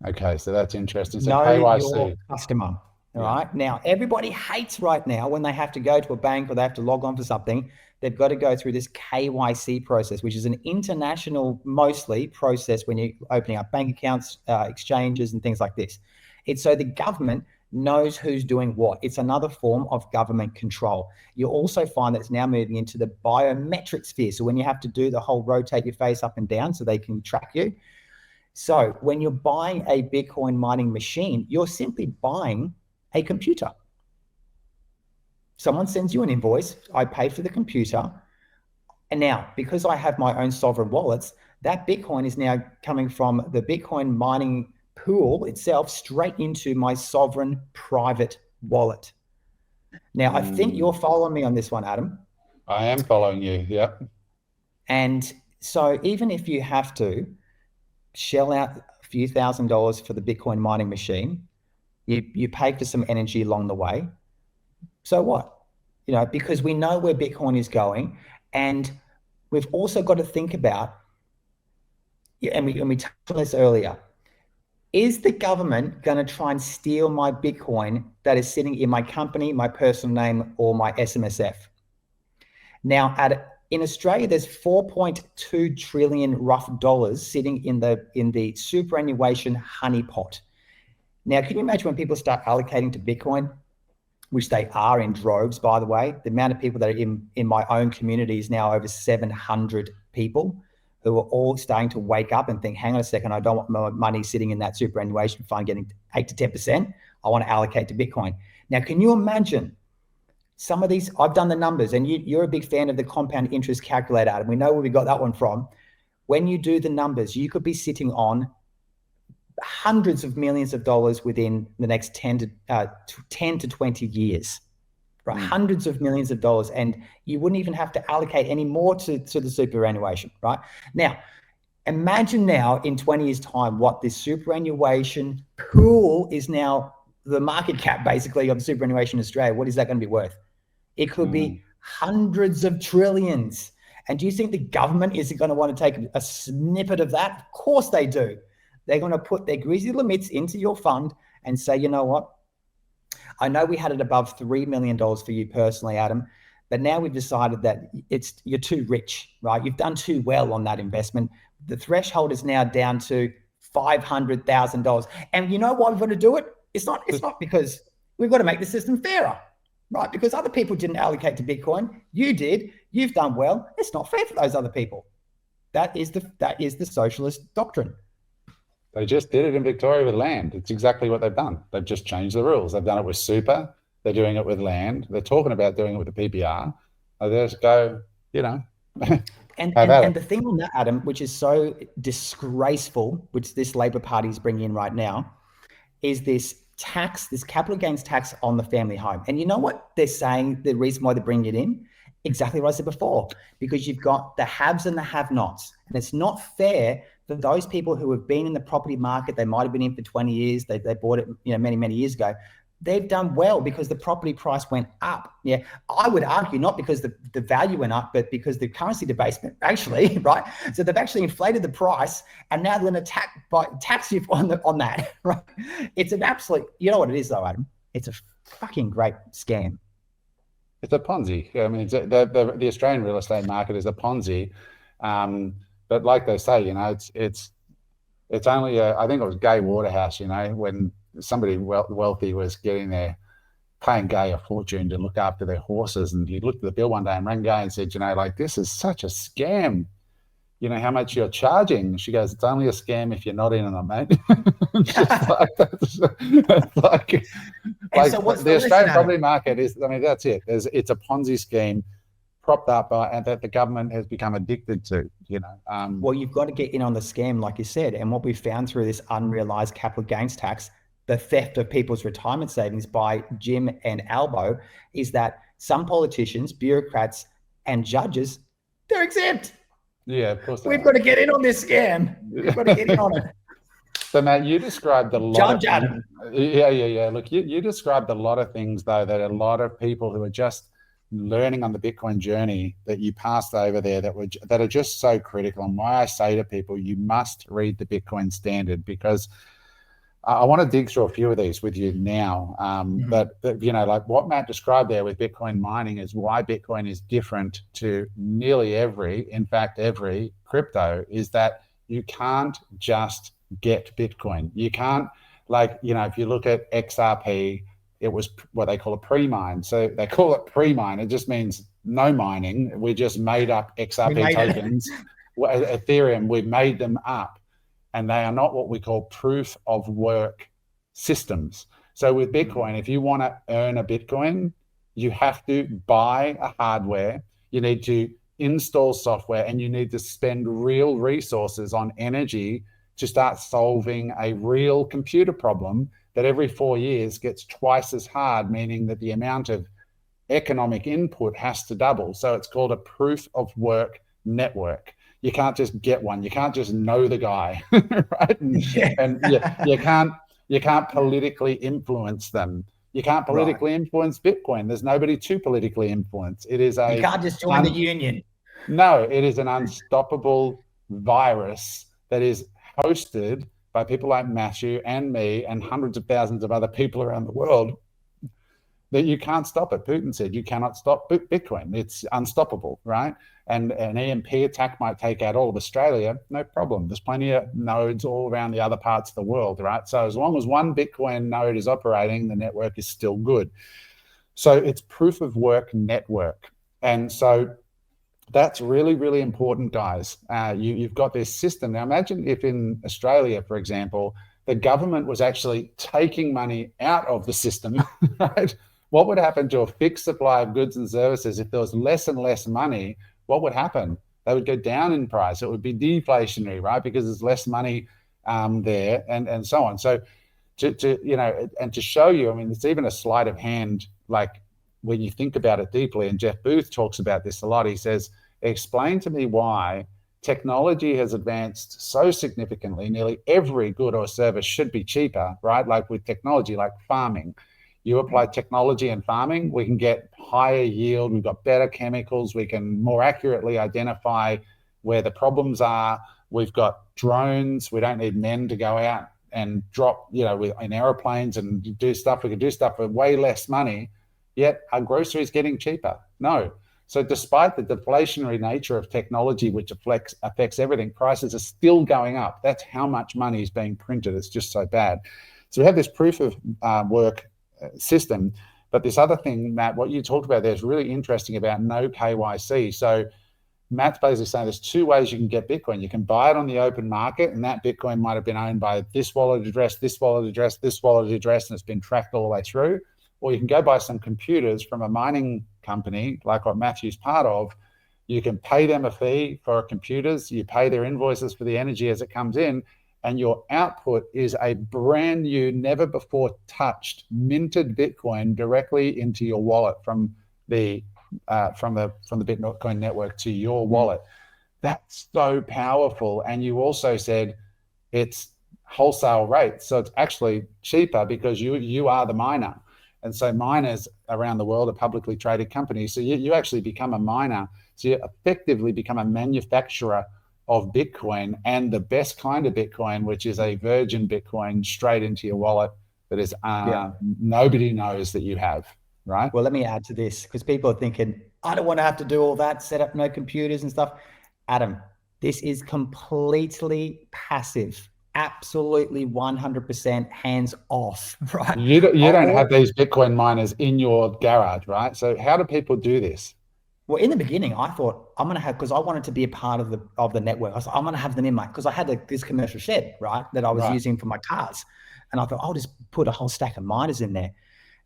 Okay, so that's interesting. So know KYC. your customer. All right. Now, everybody hates right now when they have to go to a bank or they have to log on for something. They've got to go through this KYC process, which is an international, mostly, process when you're opening up bank accounts, exchanges, and things like this. It's so the government knows who's doing what. It's another form of government control. You'll also find that it's now moving into the biometric sphere. So when you have to do the whole rotate your face up and down so they can track you. So when you're buying a Bitcoin mining machine, you're simply buying a computer. Someone sends you an invoice, I pay for the computer. And now, because I have my own sovereign wallets, that Bitcoin is now coming from the Bitcoin mining pool itself straight into my sovereign private wallet. Now, I think you're following me on this one, Adam. I am following you, yep. And so even if you have to shell out a few $1,000s for the Bitcoin mining machine, you pay for some energy along the way. So what? You know, because we know where Bitcoin is going, and we've also got to think about, and we touched on this earlier, is the government going to try and steal my Bitcoin that is sitting in my company, my personal name, or my SMSF? Now, in Australia, there's 4.2 trillion rough dollars sitting in the superannuation honeypot. Now, can you imagine when people start allocating to Bitcoin, which they are in droves, by the way? The amount of people that are in my own community is now over 700 people who are all starting to wake up and think, hang on a second, I don't want my money sitting in that superannuation fund getting 8 to 10%. I want to allocate to Bitcoin. Now, can you imagine some of these? I've done the numbers, and you're a big fan of the compound interest calculator, Adam. We know where we got that one from. When you do the numbers, you could be sitting on hundreds of millions of dollars within the next 10 to 20 years, right? Hundreds of millions of dollars, and you wouldn't even have to allocate any more to the superannuation, right? Now, imagine now in 20 years' time what this superannuation pool is now, the market cap basically of superannuation in Australia. What is that going to be worth? It could be hundreds of trillions. And do you think the government isn't going to want to take a snippet of that? Of course they do. They're going to put their greasy limits into your fund and say, you know what? I know we had it above $3 million for you personally, Adam. But now we've decided that you're too rich, right? You've done too well on that investment. The threshold is now down to $500,000. And you know why we've got to do it? It's not because we've got to make the system fairer, right? Because other people didn't allocate to Bitcoin. You did. You've done well. It's not fair for those other people. That is the socialist doctrine. They just did it in Victoria with land. It's exactly what they've done. They've just changed the rules. They've done it with super. They're doing it with land. They're talking about doing it with the PPR. They just go, And the thing on that, Adam, which is so disgraceful, which this Labor Party is bringing in right now, is this capital gains tax on the family home. And you know what they're saying, the reason why they're bringing it in? Exactly what I said before, because you've got the haves and the have-nots. And it's not fair for those people who have been in the property market. They might have been in for 20 years. They bought it, many, many years ago. They've done well because the property price went up. Yeah, I would argue not because the value went up, but because the currency debasement actually, right? So they've actually inflated the price, and now they're going to tax you on that, right? It's an absolute, you know what it is though, Adam? It's a fucking great scam. It's a Ponzi. I mean, the Australian real estate market is a Ponzi. But like they say, it's only I think it was Gay Waterhouse, when somebody wealthy was paying Gay a fortune to look after their horses, and he looked at the bill one day and rang Gay and said, this is such a scam. How much you're charging? She goes, it's only a scam if you're not in on it, mate. So what's the Australian property market is, that's it. It's a Ponzi scheme propped up by, and that the government has become addicted to, Well, you've got to get in on the scam, like you said. And what we found through this unrealized capital gains tax, the theft of people's retirement savings by Jim and Albo, is that some politicians, bureaucrats, and judges, they're exempt. Yeah, of course. We've got to get in on this scam. We've got to get in on it. So, Matt, you described a lot Judge Adam. Yeah. Look, you described a lot of things, though, that a lot of people who are just learning on the Bitcoin journey that you passed over there that are just so critical. And why I say to people, you must read the Bitcoin Standard, because I want to dig through a few of these with you now. But like what Matt described there with Bitcoin mining is why Bitcoin is different to nearly every crypto, is that you can't just get Bitcoin. You can't, if you look at XRP, it was what they call a pre-mine. So they call it pre-mine. It just means no mining. We just made up XRP tokens. Ethereum, we made them up. And they are not what we call proof of work systems. So with Bitcoin, if you want to earn a Bitcoin, you have to buy a hardware, you need to install software, and you need to spend real resources on energy to start solving a real computer problem that every 4 years gets twice as hard, meaning that the amount of economic input has to double. So it's called a proof of work network. You can't just get one. You can't just know the guy, right? And you can't politically influence them. You can't politically influence Bitcoin. There's nobody to politically influence. You can't just join the union. No, it is an unstoppable virus that is hosted by people like Matthew and me and hundreds of thousands of other people around the world, that you can't stop it. Putin said you cannot stop Bitcoin. It's unstoppable, right? And an EMP attack might take out all of Australia, no problem. There's plenty of nodes all around the other parts of the world, right? So as long as one Bitcoin node is operating, the network is still good. So it's proof of work network. And so that's really, really important, guys. You've got this system. Now imagine if in Australia, for example, the government was actually taking money out of the system, right? What would happen to a fixed supply of goods and services if there was less and less money? What would happen? They would go down in price. It would be deflationary, right? Because there's less money there, and so on. So to show you, it's even a sleight of hand, like when you think about it deeply, and Jeff Booth talks about this a lot. He says, explain to me why technology has advanced so significantly, nearly every good or service should be cheaper, right? Like with technology, like farming. You apply technology in farming, we can get higher yield, we've got better chemicals, we can more accurately identify where the problems are. We've got drones, we don't need men to go out and drop, in airplanes and do stuff. We can do stuff for way less money. Yet are groceries getting cheaper? No. So despite the deflationary nature of technology, which affects everything, prices are still going up. That's how much money is being printed. It's just so bad. So we have this proof of work system. But this other thing, Matt, what you talked about there is really interesting about no KYC. So Matt's basically saying there's two ways you can get Bitcoin. You can buy it on the open market, and that Bitcoin might have been owned by this wallet address, this wallet address, this wallet address, and it's been tracked all the way through. Or you can go buy some computers from a mining company like what Matthew's part of. You can pay them a fee for computers. You pay their invoices for the energy as it comes in, and your output is a brand new, never before touched, minted Bitcoin directly into your wallet from the Bitcoin network to your wallet. That's so powerful. And you also said it's wholesale rate, so it's actually cheaper because you are the miner. And so miners around the world are publicly traded companies. So you actually become a miner. So you effectively become a manufacturer of Bitcoin, and the best kind of Bitcoin, which is a virgin Bitcoin straight into your wallet that is nobody knows that you have, right? Well, let me add to this, because people are thinking, I don't want to have to do all that, set up no computers and stuff. Adam, this is completely passive. Absolutely 100% hands off, right? You don't have these Bitcoin miners in your garage, right? So how do people do this? Well, in the beginning, I thought I'm going to have, because I wanted to be a part of the network. I was like, I'm going to have them in my, because I had this commercial shed, right, that I was using for my cars. And I thought, I'll just put a whole stack of miners in there.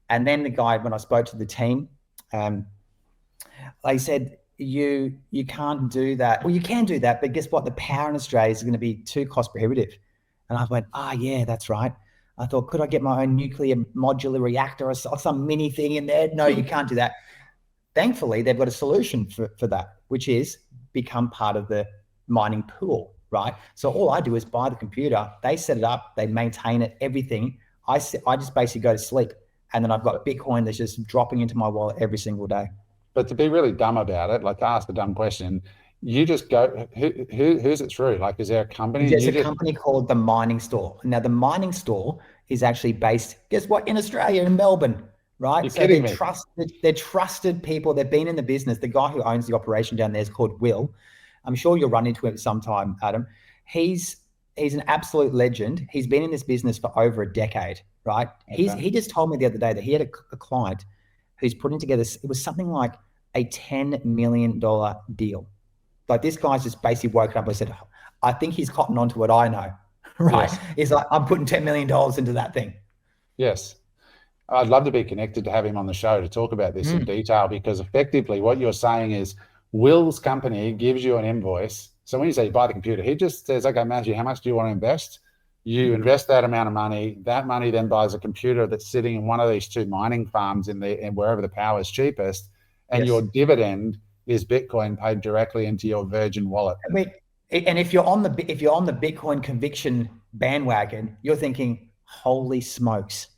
And then the guy, when I spoke to the team, they said, you can't do that. Well, you can do that, but guess what? The power in Australia is going to be too cost prohibitive. And I went, yeah, that's right. I thought, could I get my own nuclear modular reactor or some mini thing in there? No, you can't do that. Thankfully, they've got a solution for that, which is become part of the mining pool, right? So all I do is buy the computer, they set it up, they maintain it, everything. I just basically go to sleep, and then I've got Bitcoin that's just dropping into my wallet every single day. But to be really dumb about it, like to ask the dumb question, you just go, who's it through? Like, is there a company? There's a company called the Mining Store. Now, the Mining Store is actually based, guess what, in Australia, in Melbourne. Right. You're so kidding me. They're trusted people. They've been in the business. The guy who owns the operation down there is called Will. I'm sure you'll run into him sometime, Adam. He's an absolute legend. He's been in this business for over a decade, right? Okay. He just told me the other day that he had a client who's putting together, it was something like a $10 million deal. Like, this guy's just basically woken up and said, I think he's cottoned on to what I know, right? Yes. He's like, I'm putting $10 million into that thing. Yes. I'd love to be connected to have him on the show to talk about this in detail, because effectively what you're saying is Will's company gives you an invoice. So when you say you buy the computer, he just says, okay, Matthew, how much do you want to invest? You invest that amount of money. That money then buys a computer that's sitting in one of these two mining farms in wherever the power is cheapest. And your dividend is Bitcoin paid directly into your Virgin wallet. I mean, and if you're on the Bitcoin conviction bandwagon, you're thinking, holy smokes.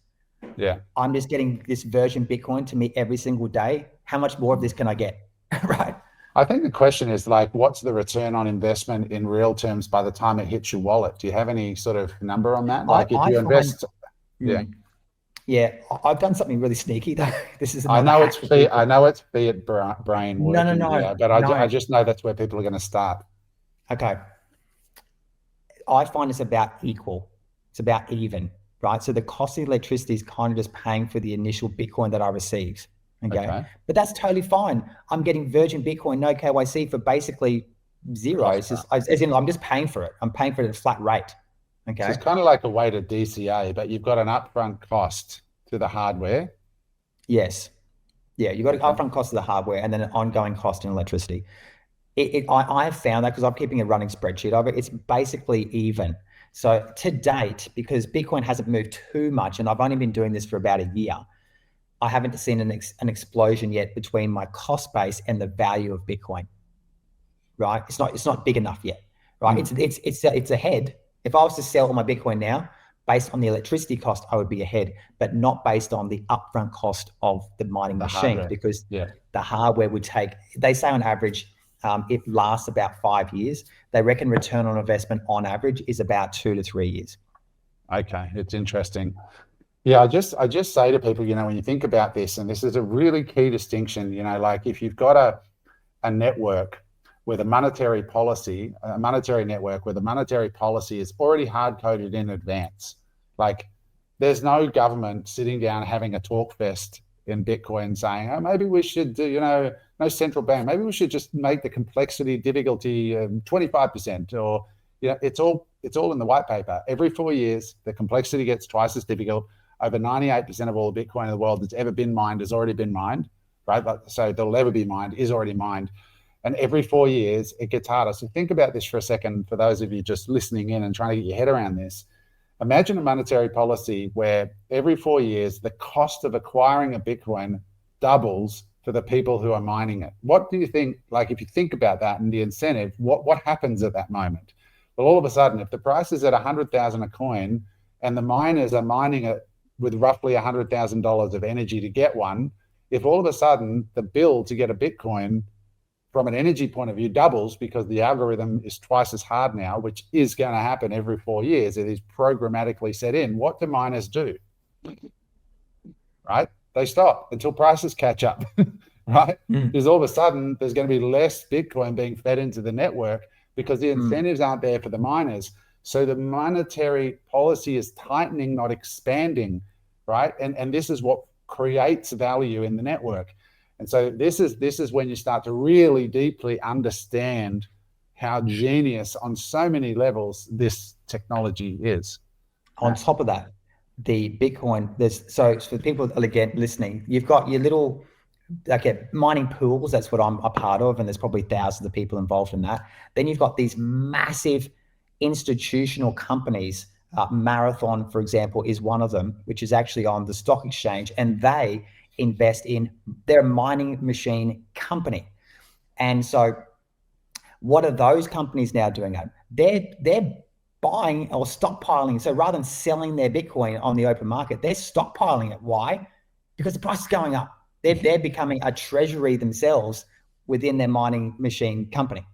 Yeah, I'm just getting this Virgin Bitcoin to me every single day. How much more of this can I get? Right. I think the question is, like, what's the return on investment in real terms by the time it hits your wallet? Do you have any sort of number on that? Like, if you invest, yeah, I've done something really sneaky though. This is I know it's fiat brain working. No. But I just know that's where people are going to start. Okay. I find it's about equal. It's about even. Right. So the cost of electricity is kind of just paying for the initial Bitcoin that I receive. Okay. But that's totally fine. I'm getting Virgin Bitcoin, no KYC, for basically zero. It's just, as in, I'm just paying for it. I'm paying for it at a flat rate. Okay. So it's kind of like a way to DCA, but you've got an upfront cost to the hardware. Yes. Yeah. You've got an upfront cost to the hardware and then an ongoing cost in electricity. I have found that, because I'm keeping a running spreadsheet of it, it's basically even. So to date, because Bitcoin hasn't moved too much, and I've only been doing this for about a year, I haven't seen an explosion yet between my cost base and the value of Bitcoin. Right? It's not big enough yet. Right? It's ahead. If I was to sell all my Bitcoin now, based on the electricity cost, I would be ahead, but not based on the upfront cost of the mining machine, because the hardware would take. They say on average, it lasts about 5 years. They reckon return on investment on average is about 2 to 3 years. Okay, it's interesting. Yeah, I just say to people, when you think about this, and this is a really key distinction, like if you've got a network with a monetary network where the monetary policy is already hard coded in advance. Like there's no government sitting down having a talk fest in Bitcoin saying, oh, maybe we should do, no central bank, maybe we should just make the complexity difficulty 25%, or it's all in the white paper. Every 4 years, the complexity gets twice as difficult. Over 98% of all the Bitcoin in the world that's ever been mined has already been mined, right? So that'll ever be mined is already mined. And every 4 years, it gets harder. So think about this for a second, for those of you just listening in and trying to get your head around this. Imagine a monetary policy where every 4 years, the cost of acquiring a Bitcoin doubles for the people who are mining it. What do you think, like if you think about that and the incentive, what happens at that moment? Well, all of a sudden, if the price is at 100,000 a coin and the miners are mining it with roughly $100,000 of energy to get one, if all of a sudden the bill to get a Bitcoin from an energy point of view doubles because the algorithm is twice as hard now, which is going to happen every 4 years. It is programmatically set in. What do miners do? Right? They stop until prices catch up, right? Because all of a sudden there's going to be less Bitcoin being fed into the network because the incentives aren't there for the miners. So the monetary policy is tightening, not expanding, right? And this is what creates value in the network. And so this is when you start to really deeply understand how genius on so many levels this technology is. On top of that, the Bitcoin, so for the people again listening, you've got your little mining pools. That's what I'm a part of, and there's probably thousands of people involved in that. Then you've got these massive institutional companies. Marathon, for example, is one of them, which is actually on the stock exchange, and they invest in their mining machine company. And so what are those companies now doing? They're buying or stockpiling. So rather than selling their Bitcoin on the open market, they're stockpiling it. Why? Because the price is going up. They're becoming a treasury themselves within their mining machine company.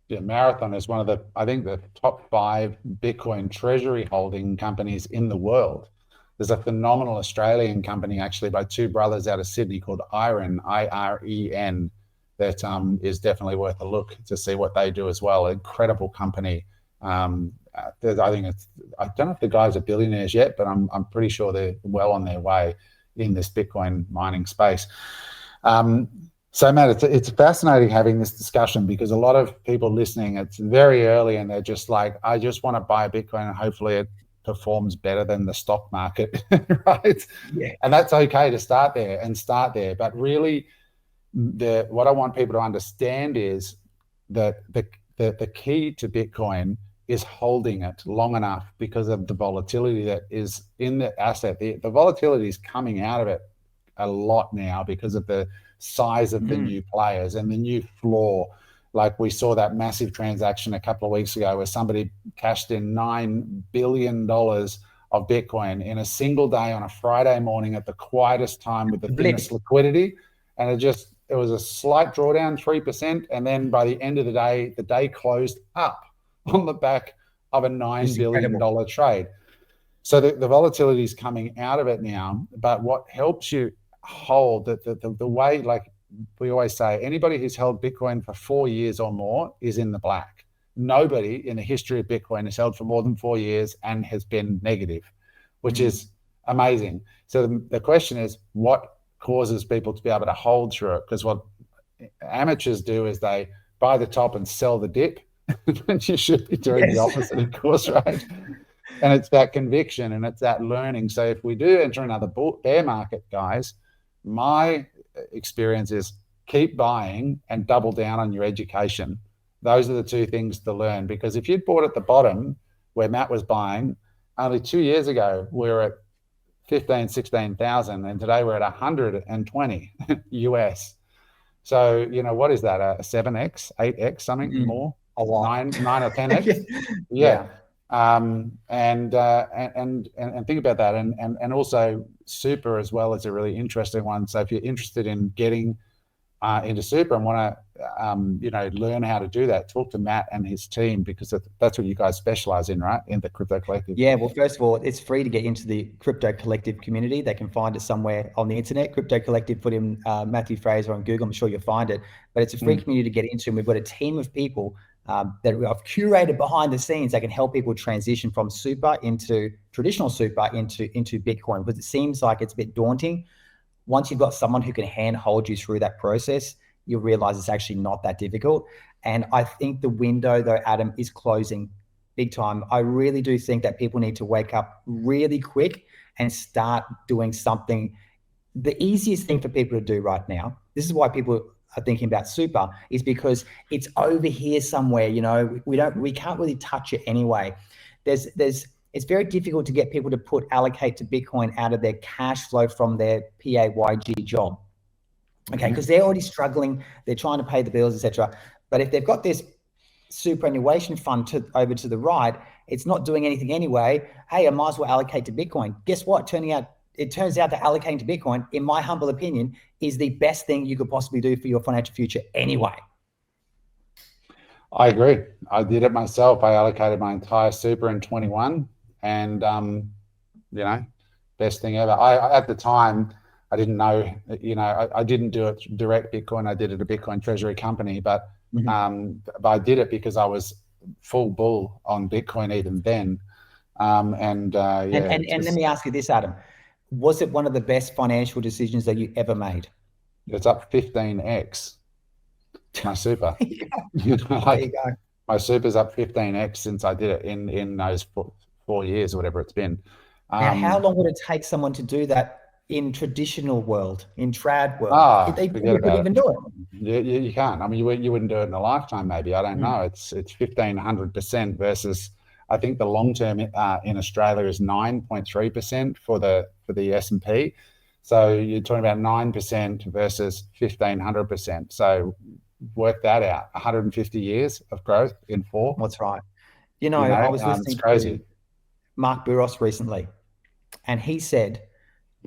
Yeah, Marathon is one of the top 5 Bitcoin treasury holding companies in the world. There's a phenomenal Australian company actually by 2 brothers out of Sydney called Iren, IREN, that is definitely worth a look to see what they do as well. Incredible company. I don't know if the guys are billionaires yet, but I'm pretty sure they're well on their way in this Bitcoin mining space. So Matt, it's fascinating having this discussion because a lot of people listening, it's very early and they're just like, I just want to buy a Bitcoin and hopefully it performs better than the stock market, right? Yeah. And that's okay to start there. But really, what I want people to understand is that the key to Bitcoin is holding it long enough because of the volatility that is in the asset. The volatility is coming out of it a lot now because of the size of the new players and the new floor. Like we saw that massive transaction a couple of weeks ago where somebody cashed in $9 billion of Bitcoin in a single day on a Friday morning at the quietest time with the thinnest liquidity. And it was a slight drawdown, 3%. And then by the end of the day closed up on the back of a $9 billion trade. So the volatility is coming out of it now. But what helps you hold the way, like we always say, anybody who's held Bitcoin for 4 years or more is in the black. Nobody in the history of Bitcoin has held for more than 4 years and has been negative, which is amazing. So the question is, what causes people to be able to hold through it? Because what amateurs do is they buy the top and sell the dip. And you should be doing the opposite, of course, right? And it's that conviction and it's that learning. So if we do enter another bear market, guys, my experience is keep buying and double down on your education. Those are the 2 things to learn. Because if you'd bought at the bottom where Matt was buying, only 2 years ago, we were at 15, 16,000, and today we're at 120 US. So, what is that? A 7x, 8x, something more? A lot. 9 or 10x? Yeah. And think about that. And also super as well is a really interesting one. So if you're interested in getting into super and want to learn how to do that, talk to Matt and his team, because that's what you guys specialize in, right? In the Crypto Collective. Yeah, well, first of all, it's free to get into the Crypto Collective community. They can find it somewhere on the internet. Crypto Collective, put in Matthew Fraser on Google. I'm sure you'll find it. But it's a free community to get into. And we've got a team of people that I've curated behind the scenes that can help people transition from traditional super into Bitcoin, because it seems like it's a bit daunting. Once you've got someone who can hold you through that process, you'll realize it's actually not that difficult. And I think the window, though, Adam, is closing big time. I really do think that people need to wake up really quick and start doing something. The easiest thing for people to do right now, this is why people are thinking about super, is because it's over here somewhere. We can't really touch it anyway. It's very difficult to get people to allocate to Bitcoin out of their cash flow from their PAYG job. Okay, because they're already struggling, they're trying to pay the bills, etc. But if they've got this superannuation fund over to the right, it's not doing anything anyway. Hey, I might as well allocate to Bitcoin. Guess what? It turns out that allocating to Bitcoin, in my humble opinion, is the best thing you could possibly do for your financial future anyway. I agree. I did it myself. I allocated my entire super in 21, and best thing ever. At the time, I didn't know, I didn't do it direct Bitcoin. I did it a Bitcoin treasury company, but I did it because I was full bull on Bitcoin even then. And let me ask you this, Adam. Was it one of the best financial decisions that you ever made? It's up 15x. My super. There you go. My super's up 15x since I did it in those 4 years or whatever it's been. Now, how long would it take someone to do that in traditional world, in trad world? They couldn't even do it. You can't. I mean, you wouldn't do it in a lifetime, maybe. I don't know. It's 1,500% versus, I think the long term in Australia is 9.3% for the S&P. So you're talking about 9% versus 1,500%. So work that out. 150 years of growth in 4. That's right. I was listening to Mark Burros recently, and he said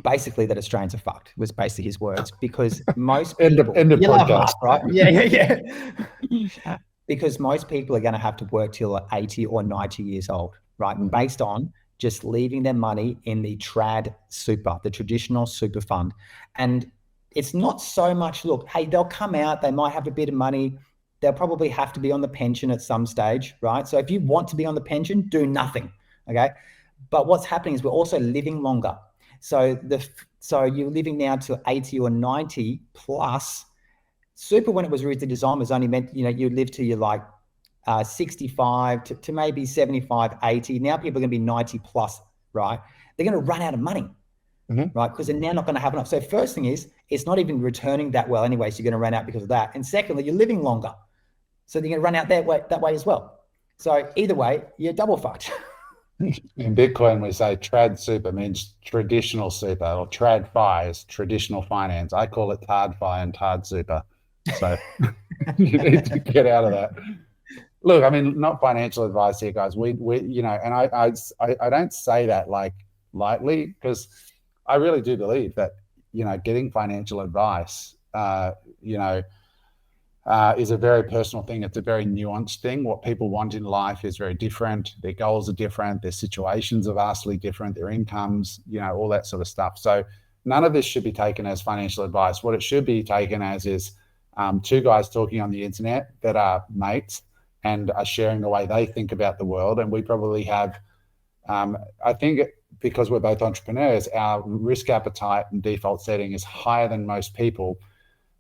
basically that Australians are fucked, was basically his words, because most people... End of podcast. Right? Yeah. Because most people are going to have to work till 80 or 90 years old, right? Based on just leaving their money in the trad super, the traditional super fund. And it's not so much, look, hey, they'll come out, they might have a bit of money, they'll probably have to be on the pension at some stage, right? So if you want to be on the pension, do nothing, okay? But what's happening is we're also living longer. So you're living now to 80 or 90 plus. Super, when it was originally designed, was only meant, you live till you're like 65 to maybe 75, 80. Now people are going to be 90 plus, right? They're going to run out of money, right? Because they're now not going to have enough. So first thing is, it's not even returning that well anyway, so you're going to run out because of that. And secondly, you're living longer, so you're going to run out that way as well. So either way, you're double fucked. In Bitcoin, we say trad super means traditional super, or trad fi is traditional finance. I call it tard fi and tard super. So you need to get out of that. Look, I mean, not financial advice here, guys. We and I don't say that like lightly, because I really do believe that, getting financial advice, is a very personal thing. It's a very nuanced thing. What people want in life is very different. Their goals are different. Their situations are vastly different. Their incomes, all that sort of stuff. So none of this should be taken as financial advice. What it should be taken as is two guys talking on the internet that are mates and are sharing the way they think about the world. And we probably have, I think, because we're both entrepreneurs, our risk appetite and default setting is higher than most people.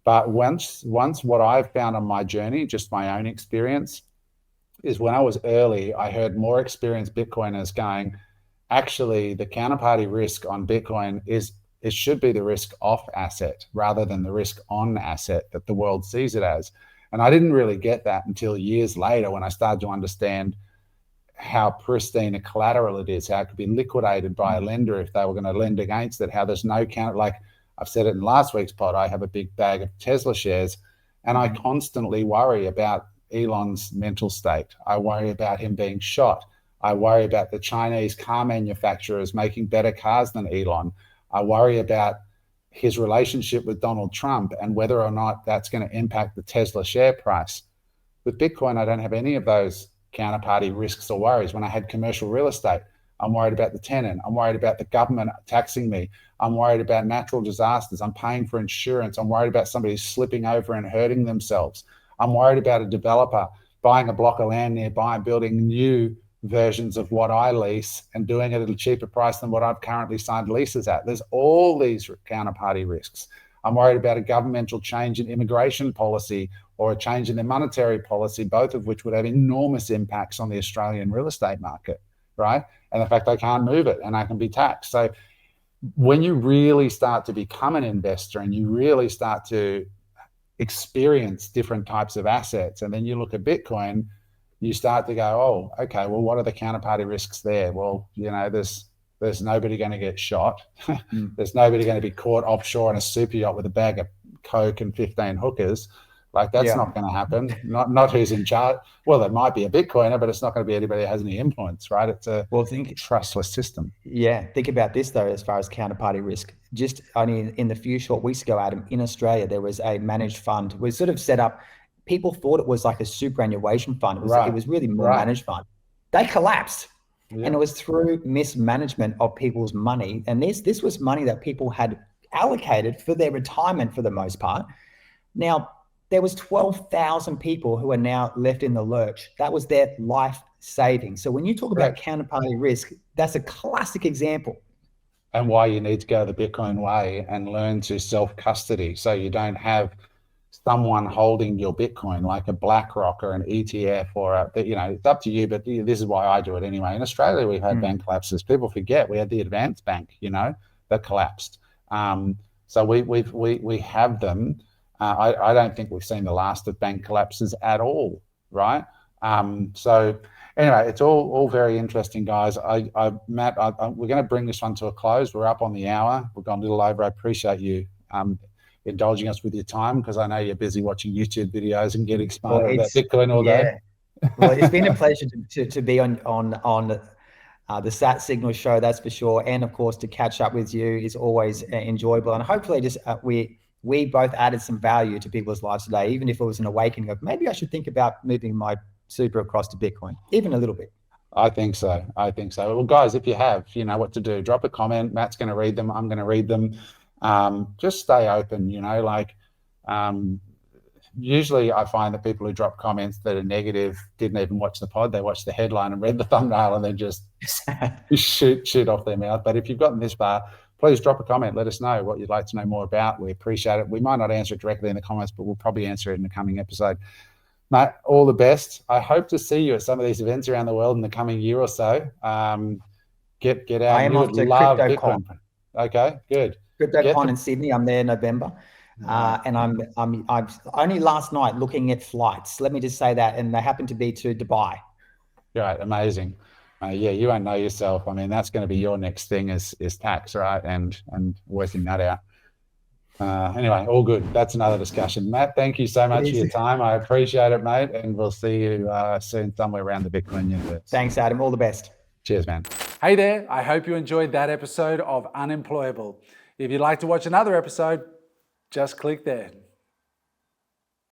But once what I've found on my journey, just my own experience, is when I was early, I heard more experienced Bitcoiners going, actually, the counterparty risk on Bitcoin it should be the risk off asset rather than the risk on asset that the world sees it as. And I didn't really get that until years later, when I started to understand how pristine a collateral it is, how it could be liquidated by a lender if they were going to lend against it, how there's no counter. Like I've said it in last week's pod, I have a big bag of Tesla shares, and I constantly worry about Elon's mental state. I worry about him being shot. I worry about the Chinese car manufacturers making better cars than Elon. I worry about his relationship with Donald Trump and whether or not that's going to impact the Tesla share price. With Bitcoin, I don't have any of those counterparty risks or worries. When I had commercial real estate, I'm worried about the tenant. I'm worried about the government taxing me. I'm worried about natural disasters. I'm paying for insurance. I'm worried about somebody slipping over and hurting themselves. I'm worried about a developer buying a block of land nearby and building new versions of what I lease and doing it at a cheaper price than what I've currently signed leases at. There's all these counterparty risks. I'm worried about a governmental change in immigration policy or a change in their monetary policy, both of which would have enormous impacts on the Australian real estate market, right? And the fact I can't move it and I can be taxed. So when you really start to become an investor and you really start to experience different types of assets, and then you look at Bitcoin, you start to go, oh, okay, well, what are the counterparty risks there? Well, you know, there's nobody going to get shot. There's nobody going to be caught offshore in a super yacht with a bag of Coke and 15 hookers. Like, that's not going to happen. Not who's in charge. Well, there might be a Bitcoiner, but it's not going to be anybody that has any influence, right? It's a trustless system. Yeah. Think about this, though, as far as counterparty risk. Just only in the few short weeks ago, Adam, in Australia, there was a managed fund. We sort of set up, people thought it was like a superannuation fund. It was really more managed fund. They collapsed. Yeah. And it was through mismanagement of people's money. And this was money that people had allocated for their retirement for the most part. Now, there was 12,000 people who are now left in the lurch. That was their life savings. So when you talk about counterparty risk, that's a classic example. And why you need to go the Bitcoin way and learn to self-custody, so you don't have someone holding your Bitcoin like a BlackRock or an ETF or it's up to you, but this is why I do it anyway. In Australia, we've had bank collapses. People forget we had the Advance Bank, that collapsed. So we have them. I don't think we've seen the last of bank collapses at all, right? So anyway, it's all very interesting, guys. Matt, we're going to bring this one to a close. We're up on the hour. We've gone a little over. I appreciate you indulging us with your time, because I know you're busy watching YouTube videos and getting smarter about Bitcoin all day. Well, it's been a pleasure to be on the Sat Signal show, that's for sure. And of course, to catch up with you is always enjoyable. And hopefully just we both added some value to people's lives today, even if it was an awakening of maybe I should think about moving my super across to Bitcoin, even a little bit. I think so. Well, guys, if you have, you know what to do. Drop a comment. Matt's going to read them. I'm going to read them. Just stay open, usually I find that people who drop comments that are negative didn't even watch the pod. They watched the headline and read the thumbnail and then just shoot off their mouth. But if you've gotten this far, please drop a comment. Let us know what you'd like to know more about. We appreciate it. We might not answer it directly in the comments, but we'll probably answer it in the coming episode. Matt, all the best. I hope to see you at some of these events around the world in the coming year or so. Get out. I am off to CryptoCon. Okay, good. CryptoCon in Sydney. I'm there in November. And I'm only last night looking at flights. Let me just say that. And they happen to be to Dubai. Right. Amazing. You won't know yourself. I mean, that's going to be your next thing is tax, right? And working that out. Anyway, all good. That's another discussion. Matt, thank you so much for your time. I appreciate it, mate. And we'll see you soon somewhere around the Bitcoin universe. Thanks, Adam. All the best. Cheers, man. Hey there. I hope you enjoyed that episode of Unemployable. If you'd like to watch another episode, just click there.